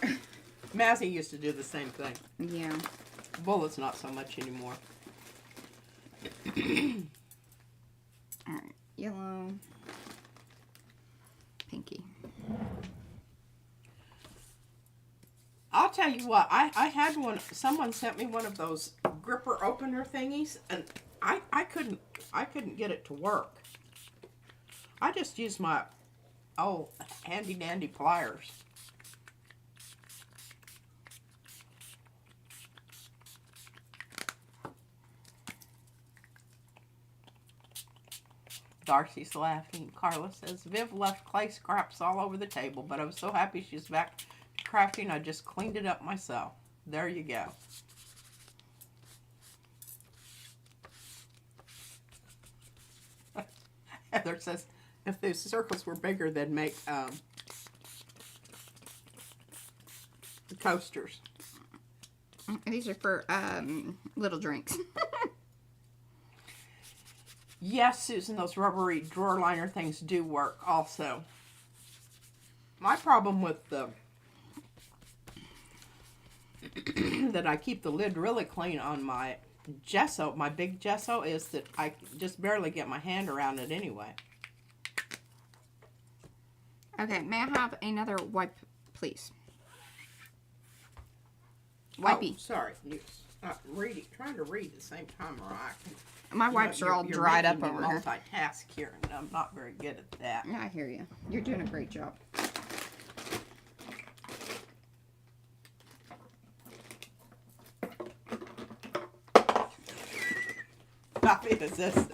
Mazzy used to do the same thing. Yeah. Bullet's not so much anymore. Alright, yellow. I'll tell you what, I had one, someone sent me one of those gripper opener thingies, and I couldn't get it to work. I just used my old handy dandy pliers. Darcy's laughing. Carla says, Viv left clay scraps all over the table, but I was so happy she's back to crafting, I just cleaned it up myself. There you go. Heather says, if those circles were bigger, they'd make the coasters. These are for little drinks. Yes, Susan, those rubbery drawer liner things do work also. My problem with the that I keep the lid really clean on my gesso, my big gesso, is that I just barely get my hand around it anyway. Okay, may I have another wipe, please? Wipey. Oh, sorry. You trying to read at the same time, or I can. My wipes are all dried up over here. Multitask here, and I'm not very good at that. Yeah, I hear you. You're doing a great job. Coffee is this.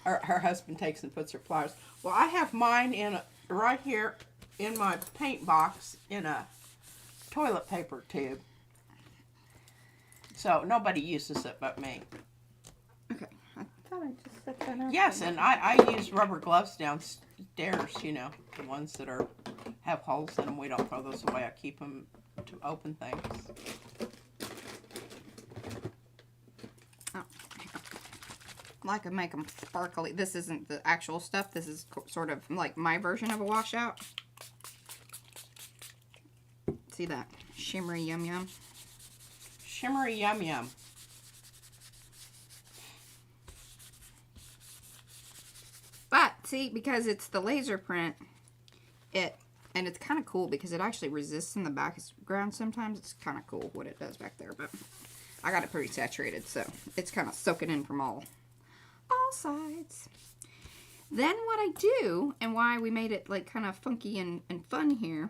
Her husband takes and puts her flowers. Well, I have mine in right here in my paint box in a toilet paper tube. So nobody uses it but me. Okay. I thought I just set that up. Yes, and I use rubber gloves downstairs, you know, the ones that have holes in them. We don't throw those away. I keep them to open things. Oh, like I make them sparkly. This isn't the actual stuff. This is sort of like my version of a washout. See that? Shimmery yum yum. Shimmery yum yum. But see, because it's the laser print, and it's kind of cool because it actually resists in the background sometimes. It's kind of cool what it does back there, but I got it pretty saturated, so it's kind of soaking in from all sides. Then what I do, and why we made it like kind of funky and fun here,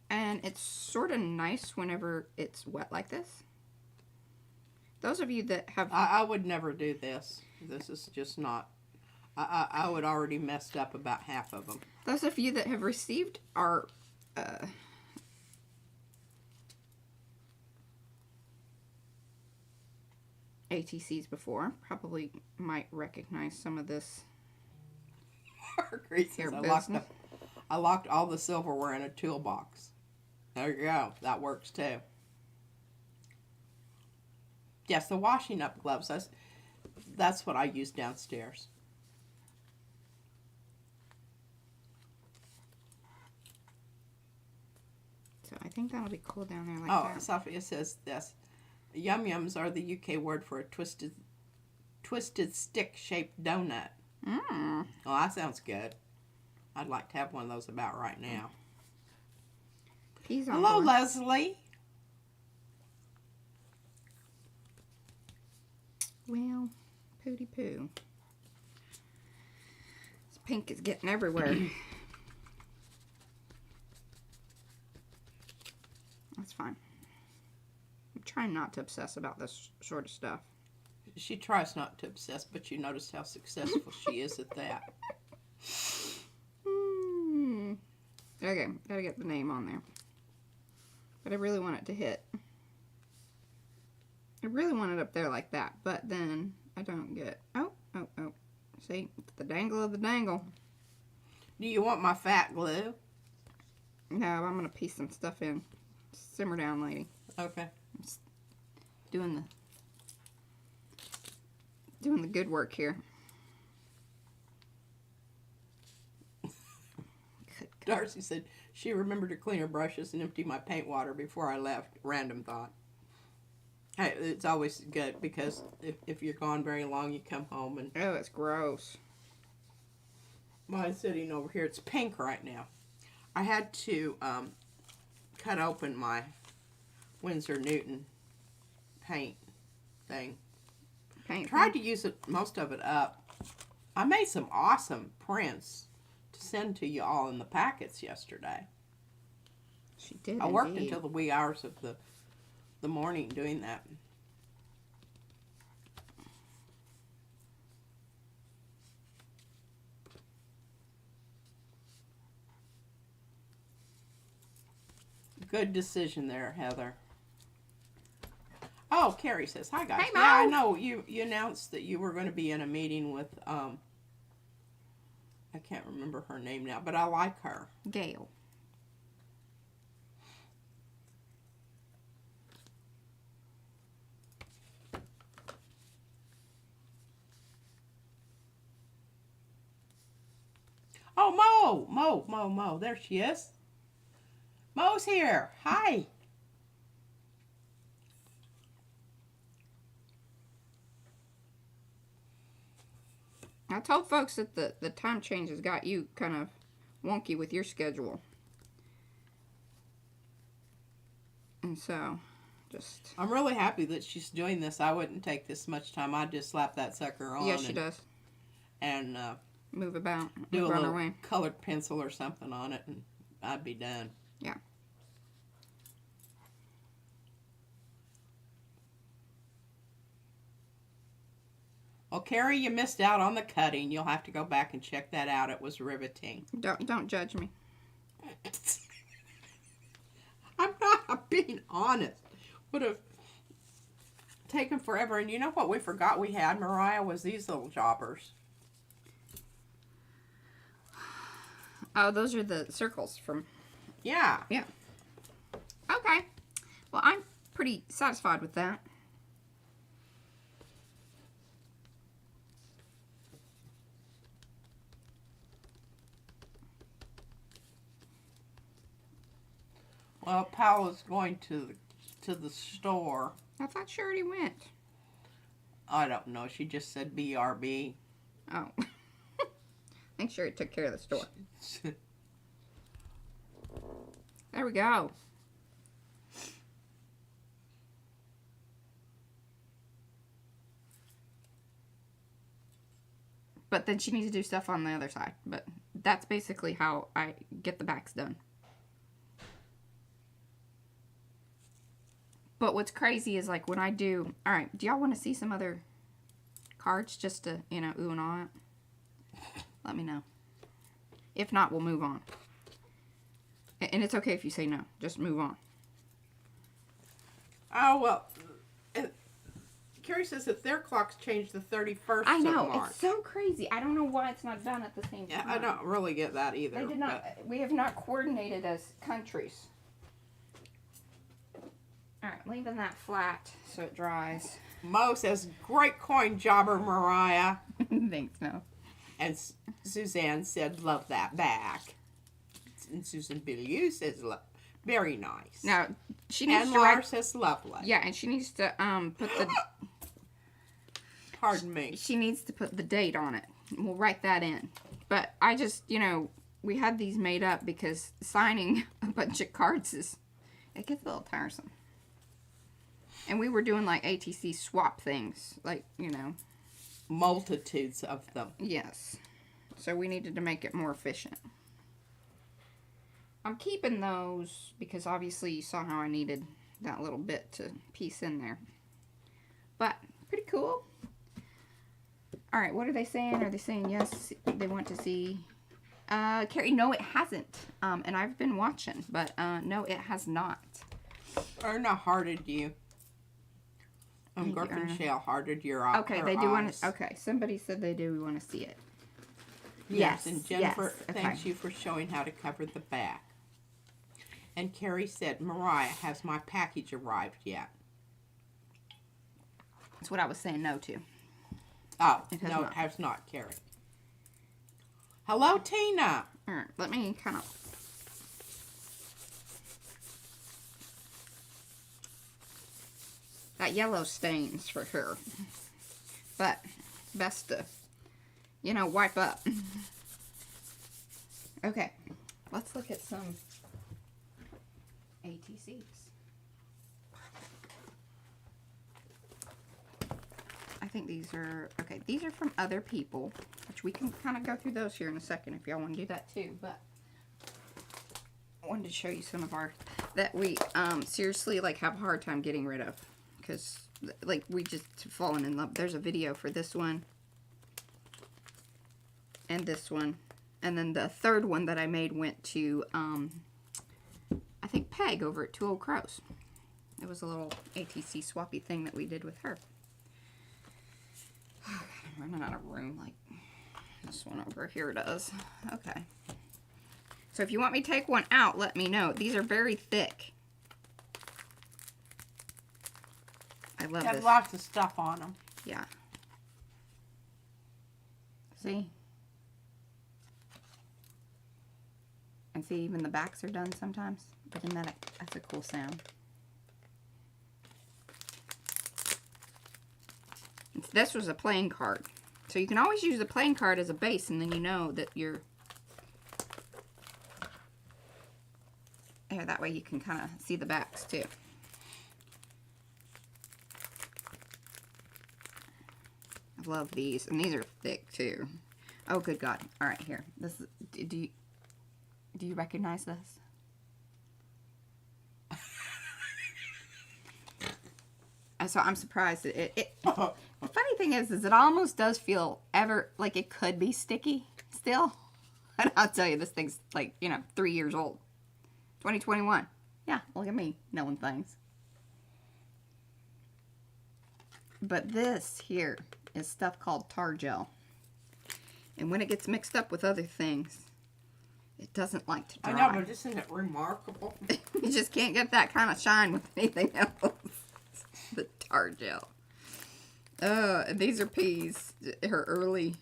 and it's sort of nice whenever it's wet like this. Those of you that have... I would never do this. This is just not... I would already messed up about half of them. Those of you that have received our... ATCs before probably might recognize some of this. Here, I locked all the silverware in a toolbox. There you go. That works too. Yes, the washing up gloves. That's what I use downstairs. So I think that'll be cool down there like that. Oh, Sophia says this. Yum yums are the UK word for a twisted stick-shaped donut. Mmm. Oh, that sounds good. I'd like to have one of those about right now. Hello, Leslie. Well, pooty poo. This pink is getting everywhere. That's fine. I'm trying not to obsess about this sort of stuff. She tries not to obsess, but you notice how successful she is at that. Okay, gotta get the name on there. But I really want it to hit. I really want it up there like that, but then I don't get... Oh. See? It's the dangle of the dangle. Do you want my fat glue? No, I'm gonna piece some stuff in. Simmer down, lady. Okay. I'm just doing the good work here. Darcy said she remembered to clean her brushes and empty my paint water before I left. Random thought. Hey, it's always good because if you're gone very long, you come home and... Oh, it's gross. Mine's sitting over here. It's pink right now. I had to cut open my Winsor Newton paint thing. Tried to use most of it up. I made some awesome prints to send to you all in the packets yesterday. She did. I worked until the wee hours of the morning doing that. Good decision there, Heather. Oh, Carrie says, hi guys. Hey, Mo. Yeah, I know. You announced that you were going to be in a meeting with, I can't remember her name now, but I like her. Gail. Oh, Mo. There she is. Mo's here. Hi. I told folks that the time change has got you kind of wonky with your schedule. And so, just... I'm really happy that she's doing this. I wouldn't take this much time. I'd just slap that sucker on. Yes, she does. And move about. do move a on her little way. colored pencil or something on it, and I'd be done. Yeah. Well, Carrie, you missed out on the cutting. You'll have to go back and check that out. It was riveting. Don't judge me. I'm not. I'm being honest. Would have taken forever. And you know what we forgot we had, Mariah, was these little jobbers. Oh, those are the circles from... Yeah. Yeah. Okay. Well, I'm pretty satisfied with that. Well, Paula's going to the store. I thought she already went. I don't know. She just said BRB. Oh. Make sure it took care of the store. There we go. But then she needs to do stuff on the other side. But that's basically how I get the backs done. But what's crazy is like when I do... Alright, do y'all want to see some other cards just to, you know, ooh and ah? Let me know. If not, we'll move on. And it's okay if you say no. Just move on. Oh, well... Carrie says that their clocks change the 31st I know. of March. It's so crazy. I don't know why it's not done at the same time. Yeah, I don't really get that either. They did not... We have not coordinated as countries. Alright, leaving that flat so it dries. Mo says, great coin jobber, Mariah. Thanks, Mo. And Suzanne said, love that back. And Susan Billiou says, very nice. Now, she needs and to Laura write... says, lovely. Yeah, and she needs to put the... Pardon me. She needs to put the date on it. We'll write that in. But I just, you know, we had these made up because signing a bunch of cards is... It gets a little tiresome. And we were doing, like, ATC swap things. Like, you know. Multitudes of them. Yes. So we needed to make it more efficient. I'm keeping those because obviously you saw how I needed that little bit to piece in there. But, pretty cool. Alright, what are they saying? Are they saying yes, they want to see... Carrie, no, it hasn't. And I've been watching, but no, it has not. Erna hearted you. Griffin Shale hearted your eyes. Okay, they do want to... Okay, somebody said they do want to see it. Yes, and Jennifer yes, thanks you for showing how to cover the back. And Carrie said, Mariah, has my package arrived yet? That's what I was saying no to. Oh, It has no, not. it has not, Carrie. Hello, Tina. Alright, let me kind of... That yellow stains for sure. But, best to, you know, wipe up. Okay, let's look at some ATCs. I think these are, okay, these are from other people, which we can kind of go through those here in a second if y'all want to do that too, but I wanted to show you some of our, that we seriously like have a hard time getting rid of, because like we just fallen in love. There's a video for this one, and this one, and then the third one that I made went to, I think Peg over at Two Old Crows. It was a little ATC swappy thing that we did with her. Oh, God, I'm running out of room like this one over here does. Okay. So if you want me to take one out, let me know. These are very thick. I love Got this. lots of stuff on them. Yeah. See? And see, even the backs are done sometimes. But isn't that that's a cool sound. This was a playing card. So you can always use the playing card as a base, and then you know that you're... Yeah, that way you can kind of see the backs too. I love these, and these are thick too. Oh, good God! All right, here. This is, do you recognize this? So I'm surprised that the funny thing is it almost does feel like it could be sticky still. And I'll tell you, this thing's like, 3 years old. 2021. Yeah, look at me knowing things. But this here is stuff called tar gel. And when it gets mixed up with other things, it doesn't like to dry. I know, but isn't it remarkable? You just can't get that kind of shine with anything else. The tar gel. These are peas. Her early...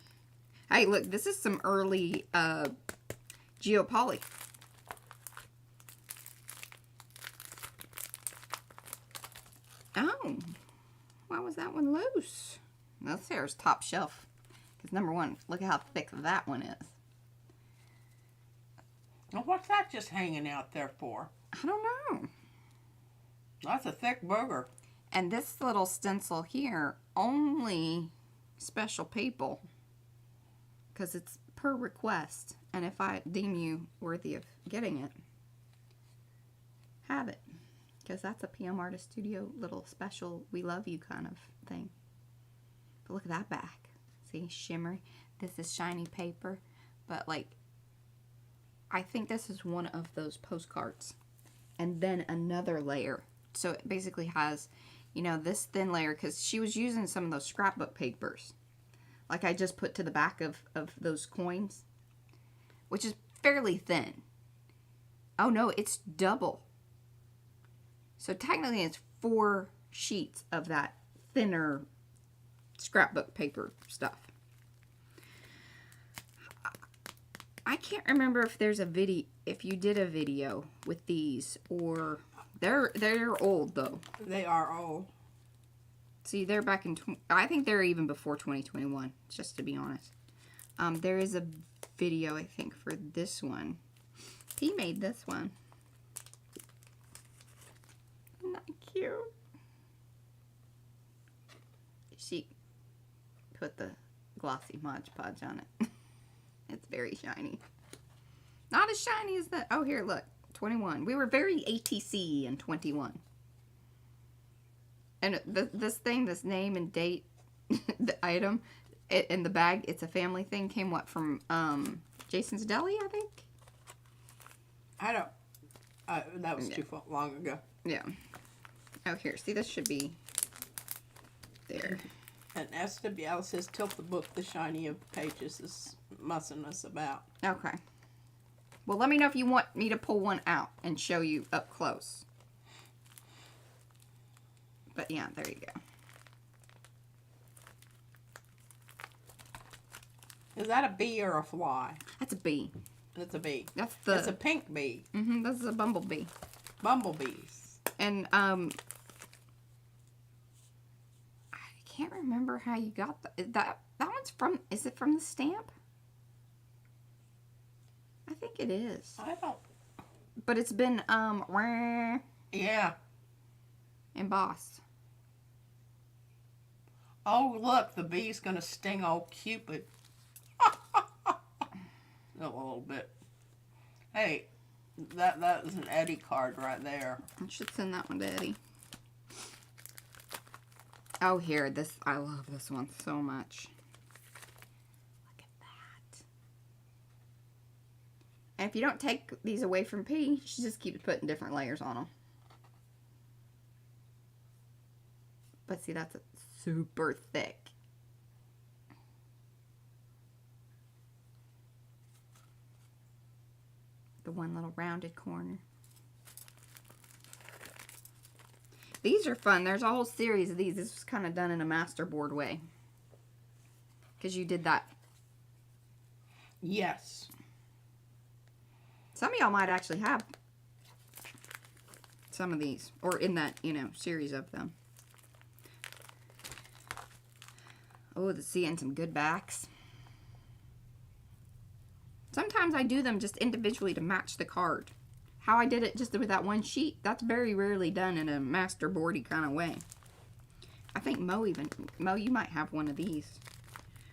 Hey, look, this is some early Geopoly. Oh, why was that one loose? This here's top shelf. Because number one, look at how thick that one is. Well, what's that just hanging out there for? I don't know. That's a thick booger. And this little stencil here, only special people. Because it's per request. And if I deem you worthy of getting it, have it. Because that's a PM Artist Studio little special we love you kind of thing. But look at that back. See, shimmery. This is shiny paper. But like, I think this is one of those postcards. And then another layer. So it basically has, this thin layer. Because she was using some of those scrapbook papers. Like I just put to the back of those coins. Which is fairly thin. Oh no, it's double. So technically it's 4 sheets of that thinner scrapbook paper stuff. I can't remember if there's a video, if you did a video with these, or they're old though. They are old. See, they're back in, I think they're even before 2021, just to be honest. There is a video, I think, for this one. He made this one. Isn't that cute? She put the glossy Mod Podge on it. It's very shiny. Not as shiny as that. Oh, here, look. 21. We were very ATC in 21. And this thing, this name and date, the item, in the bag, it's a family thing, came what, from Jason's Deli, I think? I don't, that was too long ago. Yeah. Oh, here, see, this should be there. And SWL says, tilt the book, the shiny of the pages is mussing us about. Okay. Well, let me know if you want me to pull one out and show you up close. But yeah, there you go. Is that a bee or a fly? That's a bee. It's a bee. That's the... It's a pink bee. This is a bumblebee. Bumblebees. And, I can't remember how you got that one's from, is it from the stamp? I think it is. I don't. But it's been, Yeah. embossed. Oh, look, the bee's going to sting old Cupid. A little bit. Hey, that is an Eddie card right there. I should send that one to Eddie. Oh, here, this, I love this one so much. Look at that. And if you don't take these away from P, she just keeps putting different layers on them. But see, that's super thick. The one little rounded corner. These are fun. There's a whole series of these. This was kind of done in a masterboard way. Because you did that. Yes. Some of y'all might actually have some of these. Or in that, you know, series of them. Oh, seeing some good backs. Sometimes I do them just individually to match the card. How I did it just with that one sheet, that's very rarely done in a masterboardy kind of way. I think Mo, you might have one of these.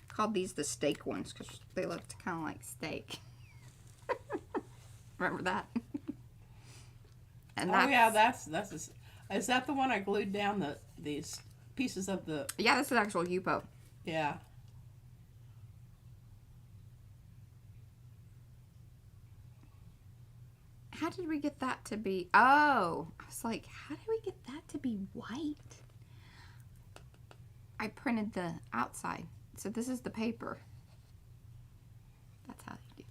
Called these the steak ones because they looked kind of like steak. Remember that? And oh yeah, is that the one I glued down these pieces of the? Yeah, that's an actual Yupo. Yeah. How did we get that to be? Oh, I was like, how did we get that to be white? I printed the outside. So this is the paper. That's how you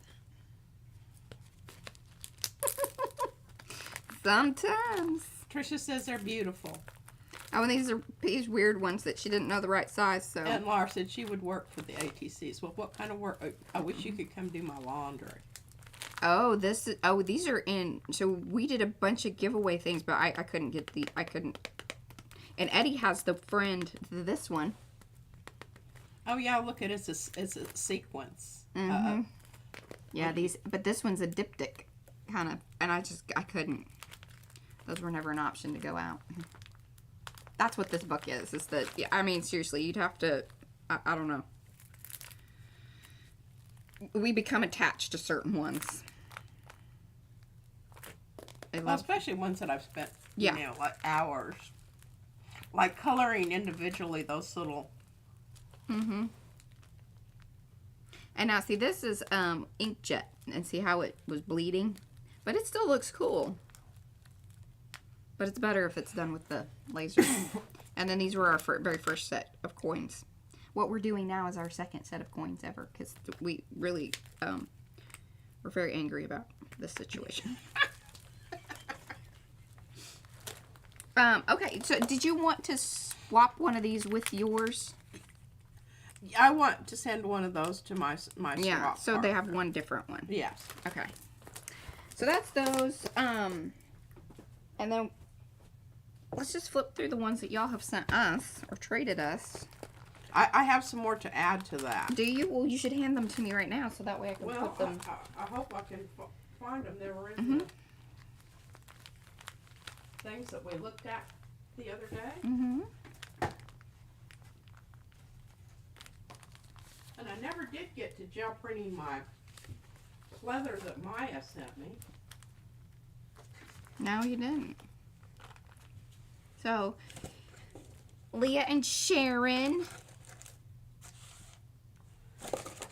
do that. Sometimes. Tricia says they're beautiful. Oh, and these are these weird ones that she didn't know the right size, so. And Laura said she would work for the ATCs. Well, what kind of work? I wish you could come do my laundry. Oh, these are in, so we did a bunch of giveaway things, but I couldn't get I couldn't. And Eddie has the friend, this one. Oh yeah, look at it. It's a sequence. Mm-hmm. Yeah, but this one's a diptych, kind of, and I couldn't. Those were never an option to go out. That's what this book is that, yeah, I mean, seriously, you'd have to, I don't know. We become attached to certain ones. Well, especially ones that I've spent, yeah, you know, like hours. Like coloring individually those little. Mm-hmm. And now, see, this is inkjet. And see how it was bleeding? But it still looks cool. But it's better if it's done with the laser. And then these were our very first set of coins. What we're doing now is our second set of coins ever. Because we really, we're very angry about this situation. Okay, so did you want to swap one of these with yours? I want to send one of those to my yeah, swap so partner. they have one different one. Yes. Okay. So that's those. And then let's just flip through the ones that y'all have sent us or traded us. I have some more to add to that. Do you? Well, you should hand them to me right now so that way I can put them. I hope I can find them. They were in the things that we looked at the other day. Mm-hmm. And I never did get to gel printing my leather that Maya sent me. No, you didn't. So, Leah and Sharon.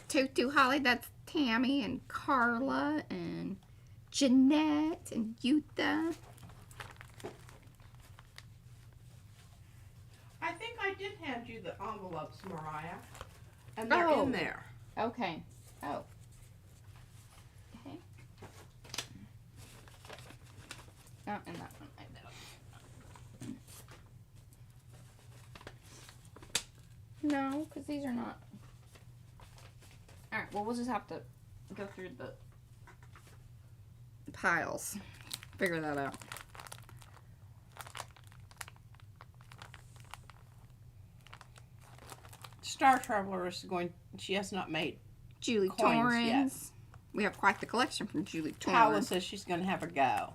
Tutu Holly, that's Tammy and Carla and Jeanette and Yuta. I think I did hand you the envelopes, Mariah. And they're in there. Okay. Oh. Okay. Not in that one. I know. No, because these are not. Alright, well, we'll just have to go through the piles. Figure that out. Star Traveler is going, she has not made Julie coins Torrens. we have quite the collection from Julie Paula Torn. says she's going to have a go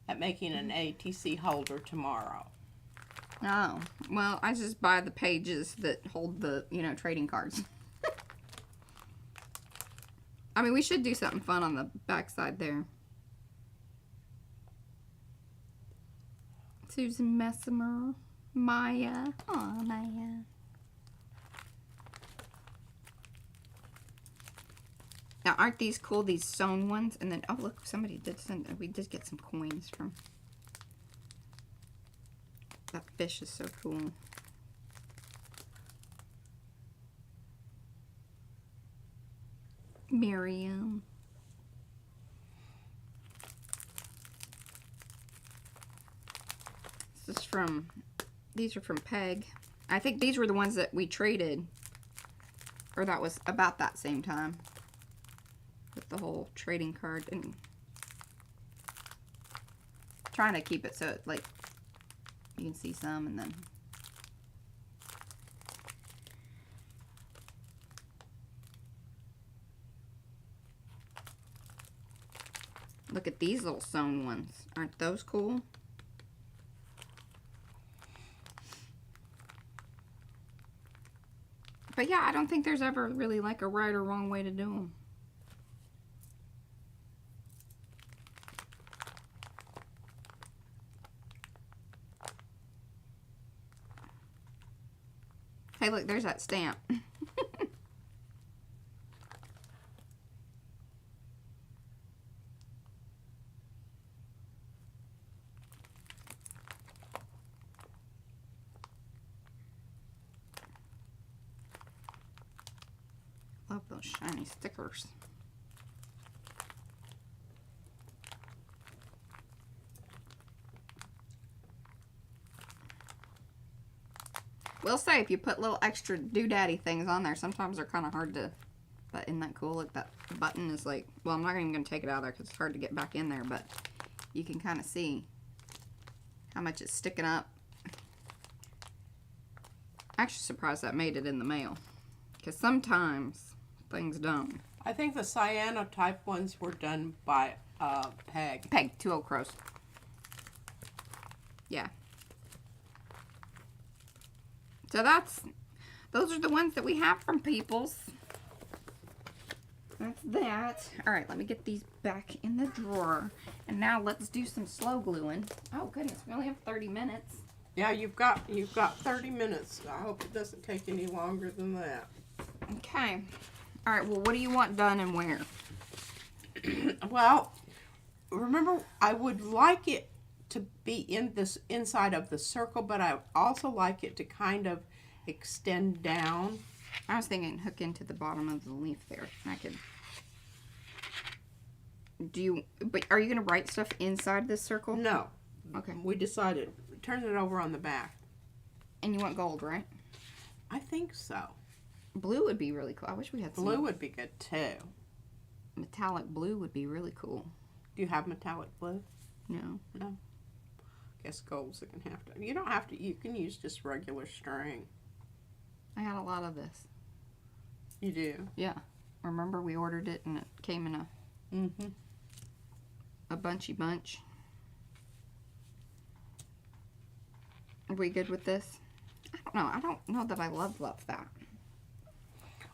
at making an ATC holder tomorrow. Oh, well, I just buy the pages that hold the, you know, trading cards. I mean, we should do something fun on the backside there. Susan Messimer, Maya. Aw, Maya. Now, aren't these cool, these sewn ones? And then, oh, look, somebody did send, we did get some coins from. That fish is so cool. Miriam. This is from, these are from Peg. I think these were the ones that we traded. Or that was about that same time. With the whole trading card. And trying to keep it so it, like, you can see some and then. Look at these little sewn ones. Aren't those cool? But yeah, I don't think there's ever really like a right or wrong way to do them. Hey, look, there's that stamp. Love those shiny stickers. Will say if you put little extra doodaddy things on there, sometimes they're kind of hard to. But isn't that cool? Look, that button is like. Well, I'm not even going to take it out of there because it's hard to get back in there. But you can kind of see how much it's sticking up. Actually, surprised that made it in the mail because sometimes things don't. I think the cyanotype ones were done by Peg. Peg, 2 Old Crows. Yeah. So those are the ones that we have from Peoples. That's that. All right, let me get these back in the drawer. And now let's do some slow gluing. Oh goodness, we only have 30 minutes. Yeah, you've got 30 minutes. I hope it doesn't take any longer than that. Okay. All right, well, what do you want done and where? Well, remember, I would like it to be inside of the circle, but I also like it to kind of extend down. I was thinking hook into the bottom of the leaf there. I could. But are you going to write stuff inside this circle? No. Okay. We decided. Turn it over on the back. And you want gold, right? I think so. Blue would be really cool. I wish we had some. Blue would be good too. Metallic blue would be really cool. Do you have metallic blue? No. No. Guess gold's gonna have to. You don't have to. You can use just regular string. I got a lot of this. You do. Yeah. Remember we ordered it and it came in a bunchy bunch. Are we good with this? I don't know. I don't know that I love that.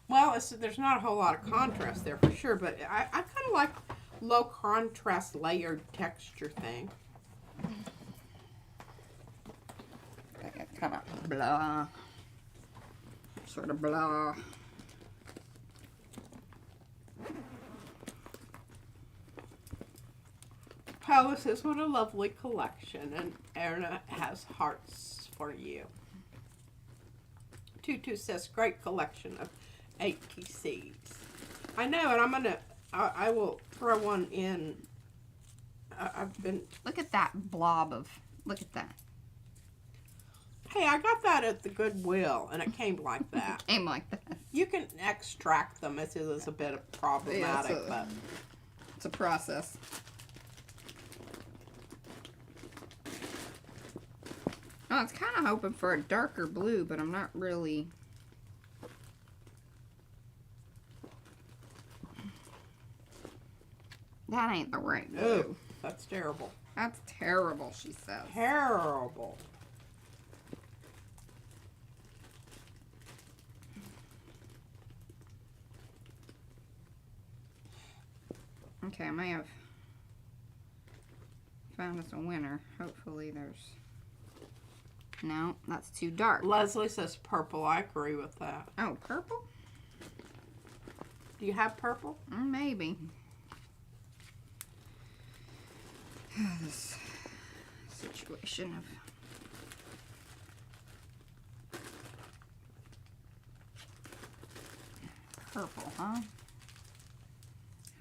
Well, there's not a whole lot of contrast there for sure, but I kind of like low contrast layered texture thing. Kind of blah. Sort of blah. Paula says, what a lovely collection, and Erna has hearts for you. Tutu says, great collection of ATCs. I know, and I will throw one in. I've been... Look at that blob of, look at that. Hey, I got that at the Goodwill, and it came like that. Came like that. You can extract them. It is a bit problematic, but... It's a process. Oh, it's kind of hoping for a darker blue, but I'm not really... That ain't the right glue. Oh, that's terrible. That's terrible, she says. Terrible. Okay, I may have found us a winner. Hopefully there's... No, that's too dark. Leslie says purple. I agree with that. Oh, purple? Do you have purple? Maybe. This situation of... Purple, huh? I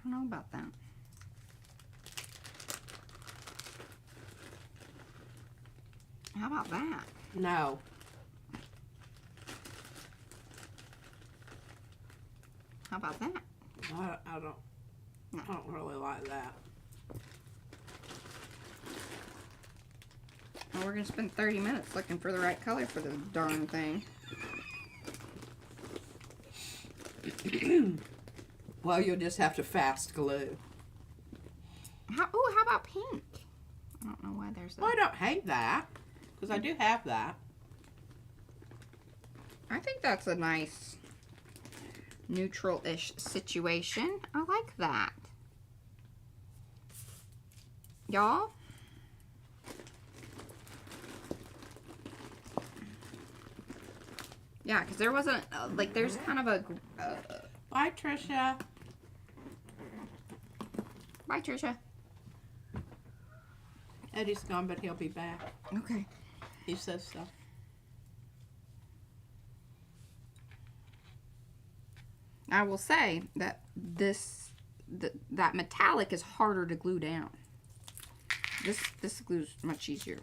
don't know about that. How about that? No. How about that? I don't really like that. Well, we're gonna spend 30 minutes looking for the right color for this darn thing. Well, you'll just have to fast glue. How about pink? I don't know why there's a... Well, I don't hate that, because I do have that. I think that's a nice neutral-ish situation. I like that. Y'all? Yeah, because there wasn't, like, there's kind of a... Bye, Trisha. Bye, Trisha. Eddie's gone, but he'll be back. Okay. He says so. I will say that that metallic is harder to glue down. This glue's much easier.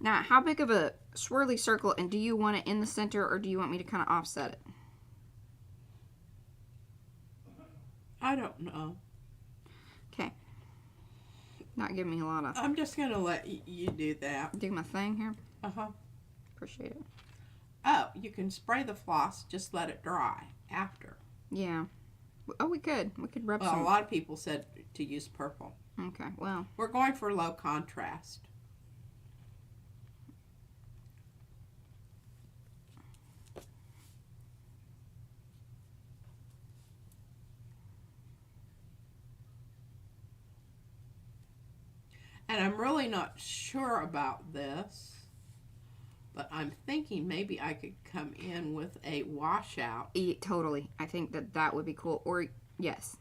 Now, how big of a swirly circle, and do you want it in the center, or do you want me to kind of offset it? I don't know. Okay. Not giving me a lot of... I'm just going to let you do that. Do my thing here. Uh-huh. Appreciate it. Oh, you can spray the floss, just let it dry after. Yeah. Oh, we could. We could rub Well, some... a lot of people said to use purple. Okay, well... We're going for low contrast. And I'm really not sure about this, but I'm thinking maybe I could come in with a washout. Totally. I think that would be cool. Or, yes.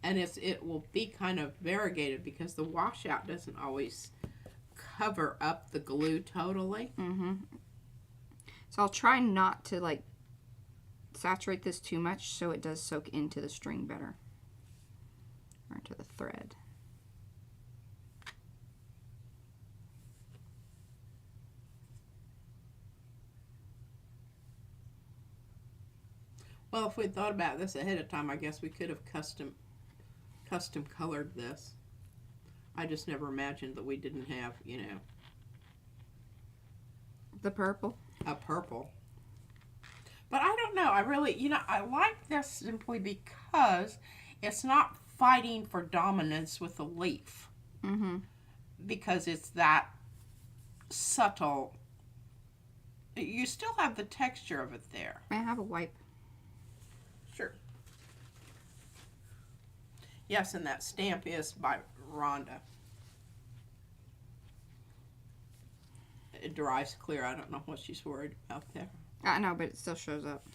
And it will be kind of variegated because the washout doesn't always cover up the glue totally. Mm-hmm. So I'll try not to, like, saturate this too much so it does soak into the string better. Or into the thread. Well, if we'd thought about this ahead of time, I guess we could have custom colored this. I just never imagined that we didn't have, you know, The purple? a purple. But I don't know. I really, you know, I like this simply because it's not fighting for dominance with the leaf. Mm-hmm. Because it's that subtle. You still have the texture of it there. May I have a wipe? Sure. Yes, and that stamp is by Rhonda. It dries clear. I don't know what she's worried about there. I know, but it still shows up.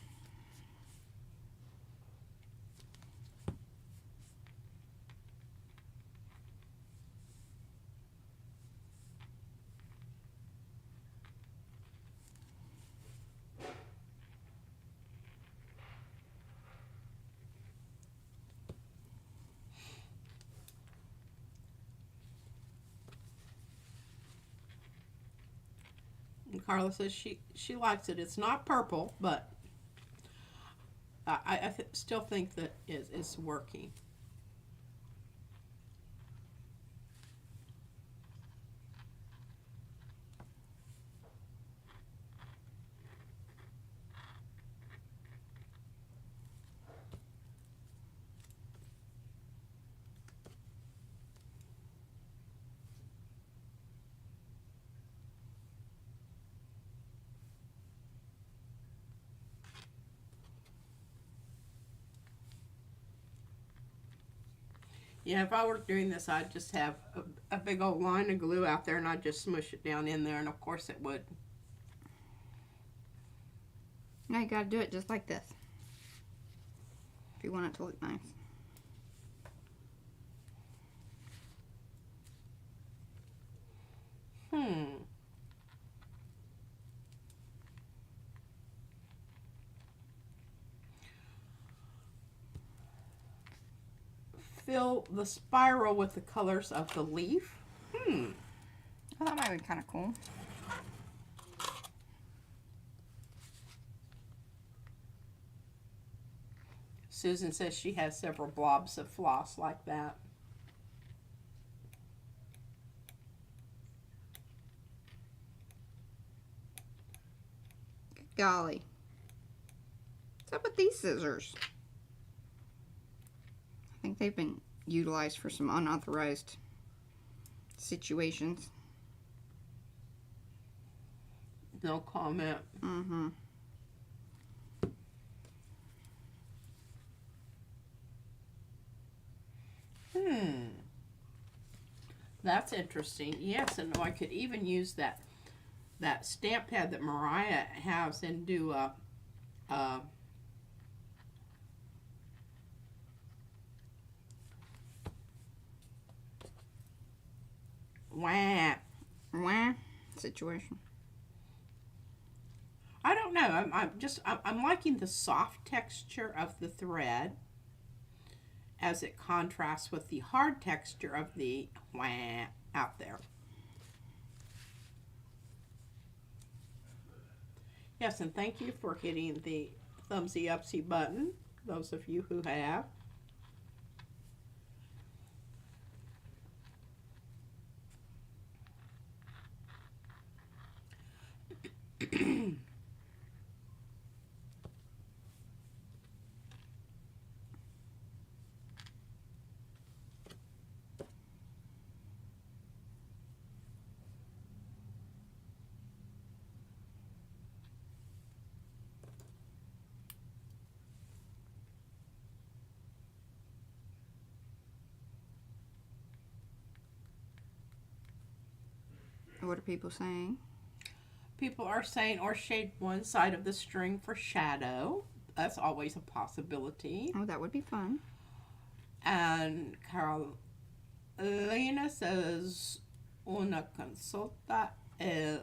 And Carla says she likes it. It's not purple, but I still think that it's working. Yeah, if I were doing this, I'd just have a big old line of glue out there, and I'd just smush it down in there, and of course it would. Now you gotta do it just like this if you want it to look nice. Fill the spiral with the colors of the leaf. Well, that might be kind of cool. Susan says she has several blobs of floss like that. Golly. What's up with these scissors? I think they've been utilized for some unauthorized situations. No comment. That's interesting. Yes, and I could even use that stamp pad that Mariah has and do a wah Situation. I don't know. I'm liking the soft texture of the thread as it contrasts with the hard texture of the wah out there. Yes, and thank you for hitting the thumbsy upsy button, those of you who have. What are people saying? People are saying, or shade one side of the string for shadow. That's always a possibility. Oh, that would be fun. And Carolina says, una consulta, el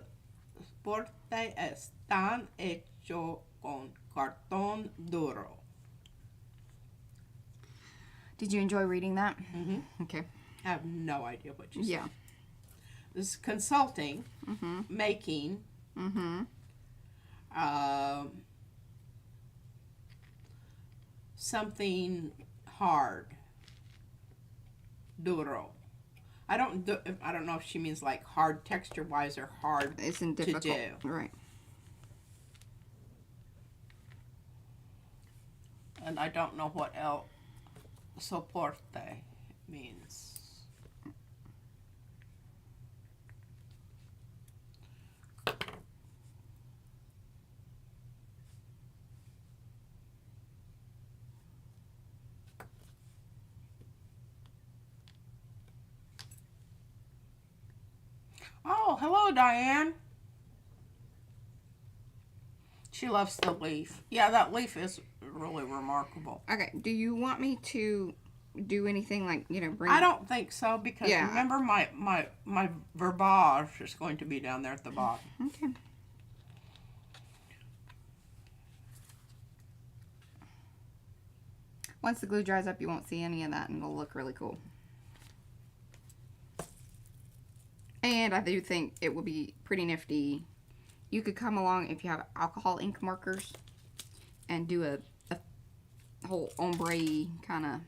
porte están hecho con cartón duro. Did you enjoy reading that? Okay. I have no idea what you said. Yeah. This is consulting, making, something hard, duro. I don't know if she means like hard texture wise or hard It's difficult. to do. Right. And I don't know what el soporte means. Oh, hello, Diane. She loves the leaf. Yeah, that leaf is really remarkable. Okay. Do you want me to do anything like, bring... I don't think so because Yeah. remember my verbage is going to be down there at the bottom. Okay. Once the glue dries up, you won't see any of that, and it'll look really cool. And I do think it will be pretty nifty. You could come along if you have alcohol ink markers and do a whole ombre kind of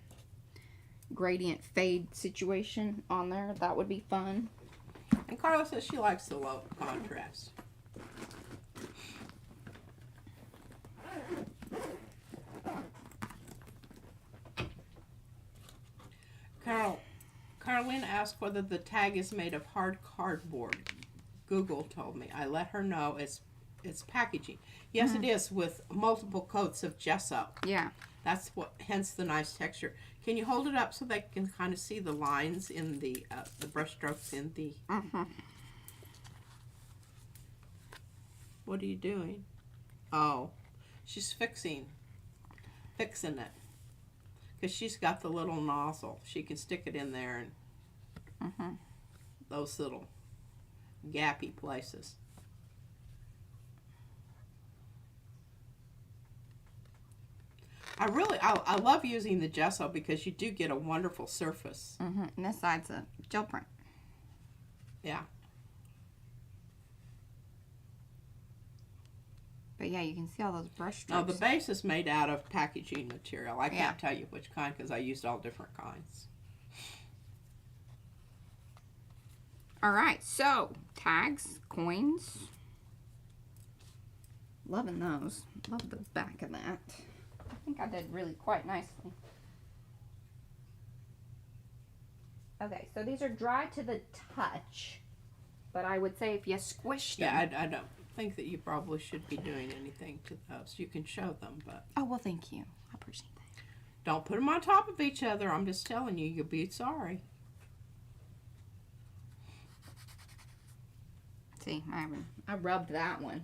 gradient fade situation on there. That would be fun. And Carla says she likes the low contrast. Carolyn asked whether the tag is made of hard cardboard. Google told me. I let her know it's packaging. Yes, it is, with multiple coats of gesso. Yeah. That's what, hence the nice texture. Can you hold it up so they can kind of see the lines in the brush strokes in the... What are you doing? Oh, she's fixing it. Because she's got the little nozzle. She can stick it in there and those little gappy places. I love using the gesso because you do get a wonderful surface. And this side's a gel print. Yeah. But yeah, you can see all those brush Oh, strokes. the base is made out of packaging material. I can't tell you which kind because I used all different kinds. All right, so tags, coins. Loving those. Love the back of that. I think I did really quite nicely. Okay, so these are dry to the touch, but I would say if you squish them. Yeah, I don't think that you probably should be doing anything to those. You can show them, but... Oh, well, thank you. I appreciate that. Don't put them on top of each other. I'm just telling you, you'll be sorry. See, I rubbed that one.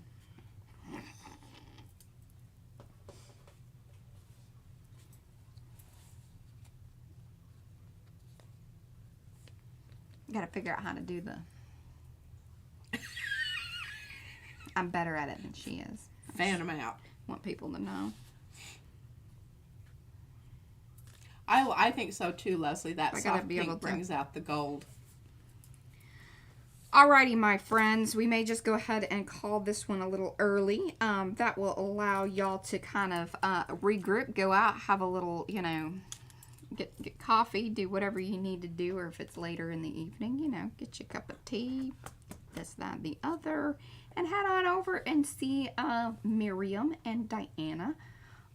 Gotta figure out how to do the... I'm better at it than she is. Fan them out. Want people to know. I think so too, Leslie. That I gotta soft be able pink to- brings out the gold. Alrighty, my friends, we may just go ahead and call this one a little early. That will allow y'all to kind of regroup, go out, have a little, you know, get coffee, do whatever you need to do, or if it's later in the evening, you know, get you a cup of tea, this, that, the other, and head on over and see Miriam and Diana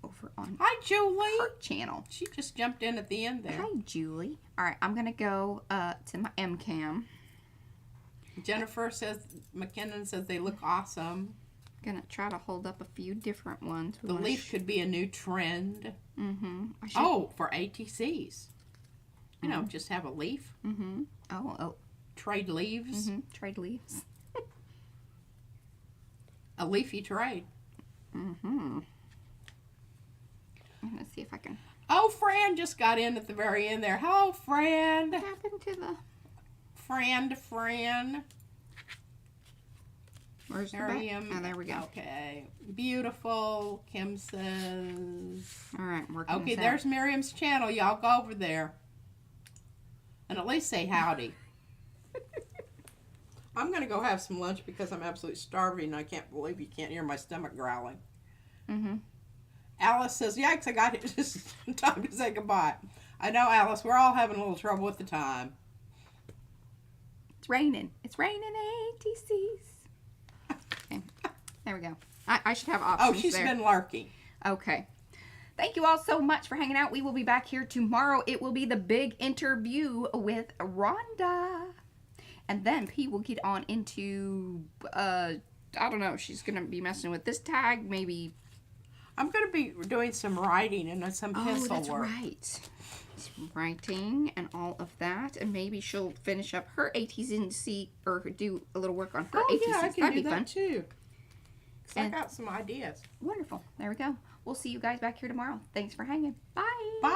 over on Hi, Julie. her channel. She just jumped in at the end there. Hi, Julie. All right, I'm gonna go to my M-Cam. Jennifer says, McKinnon says they look awesome. Gonna try to hold up a few different ones. We The wanna leaf could be a new trend. I should... Oh, for ATCs. You know, just have a leaf. Oh. Trade leaves. Trade leaves. A leafy trade. I'm gonna see if I can Oh, Fran just got in at the very end there. Hello, Fran. tap into the... Fran. Where's the Miriam. back? Oh, there we go. Okay. Beautiful. Kim says. All right, working Okay, this out. there's Miriam's channel. Y'all go over there. And at least say howdy. I'm going to go have some lunch because I'm absolutely starving and I can't believe you can't hear my stomach growling. Alice says, yikes, I got it. Just time to say goodbye. I know, Alice. We're all having a little trouble with the time. It's raining. It's raining ATCs. Okay. There we go. I should have options Oh, she's there. been lurking. Okay. Thank you all so much for hanging out. We will be back here tomorrow. It will be the big interview with Rhonda. And then P will get on into, I don't know, she's going to be messing with this tag, maybe. I'm going to be doing some writing and some pencil that's work. right. Some writing and all of that. And maybe she'll finish up her ATC or do a little work on her ATCs. Yeah, I can That'd do be that fun. too. 'Cause I And- got some ideas. Wonderful. There we go. We'll see you guys back here tomorrow. Thanks for hanging. Bye. Bye.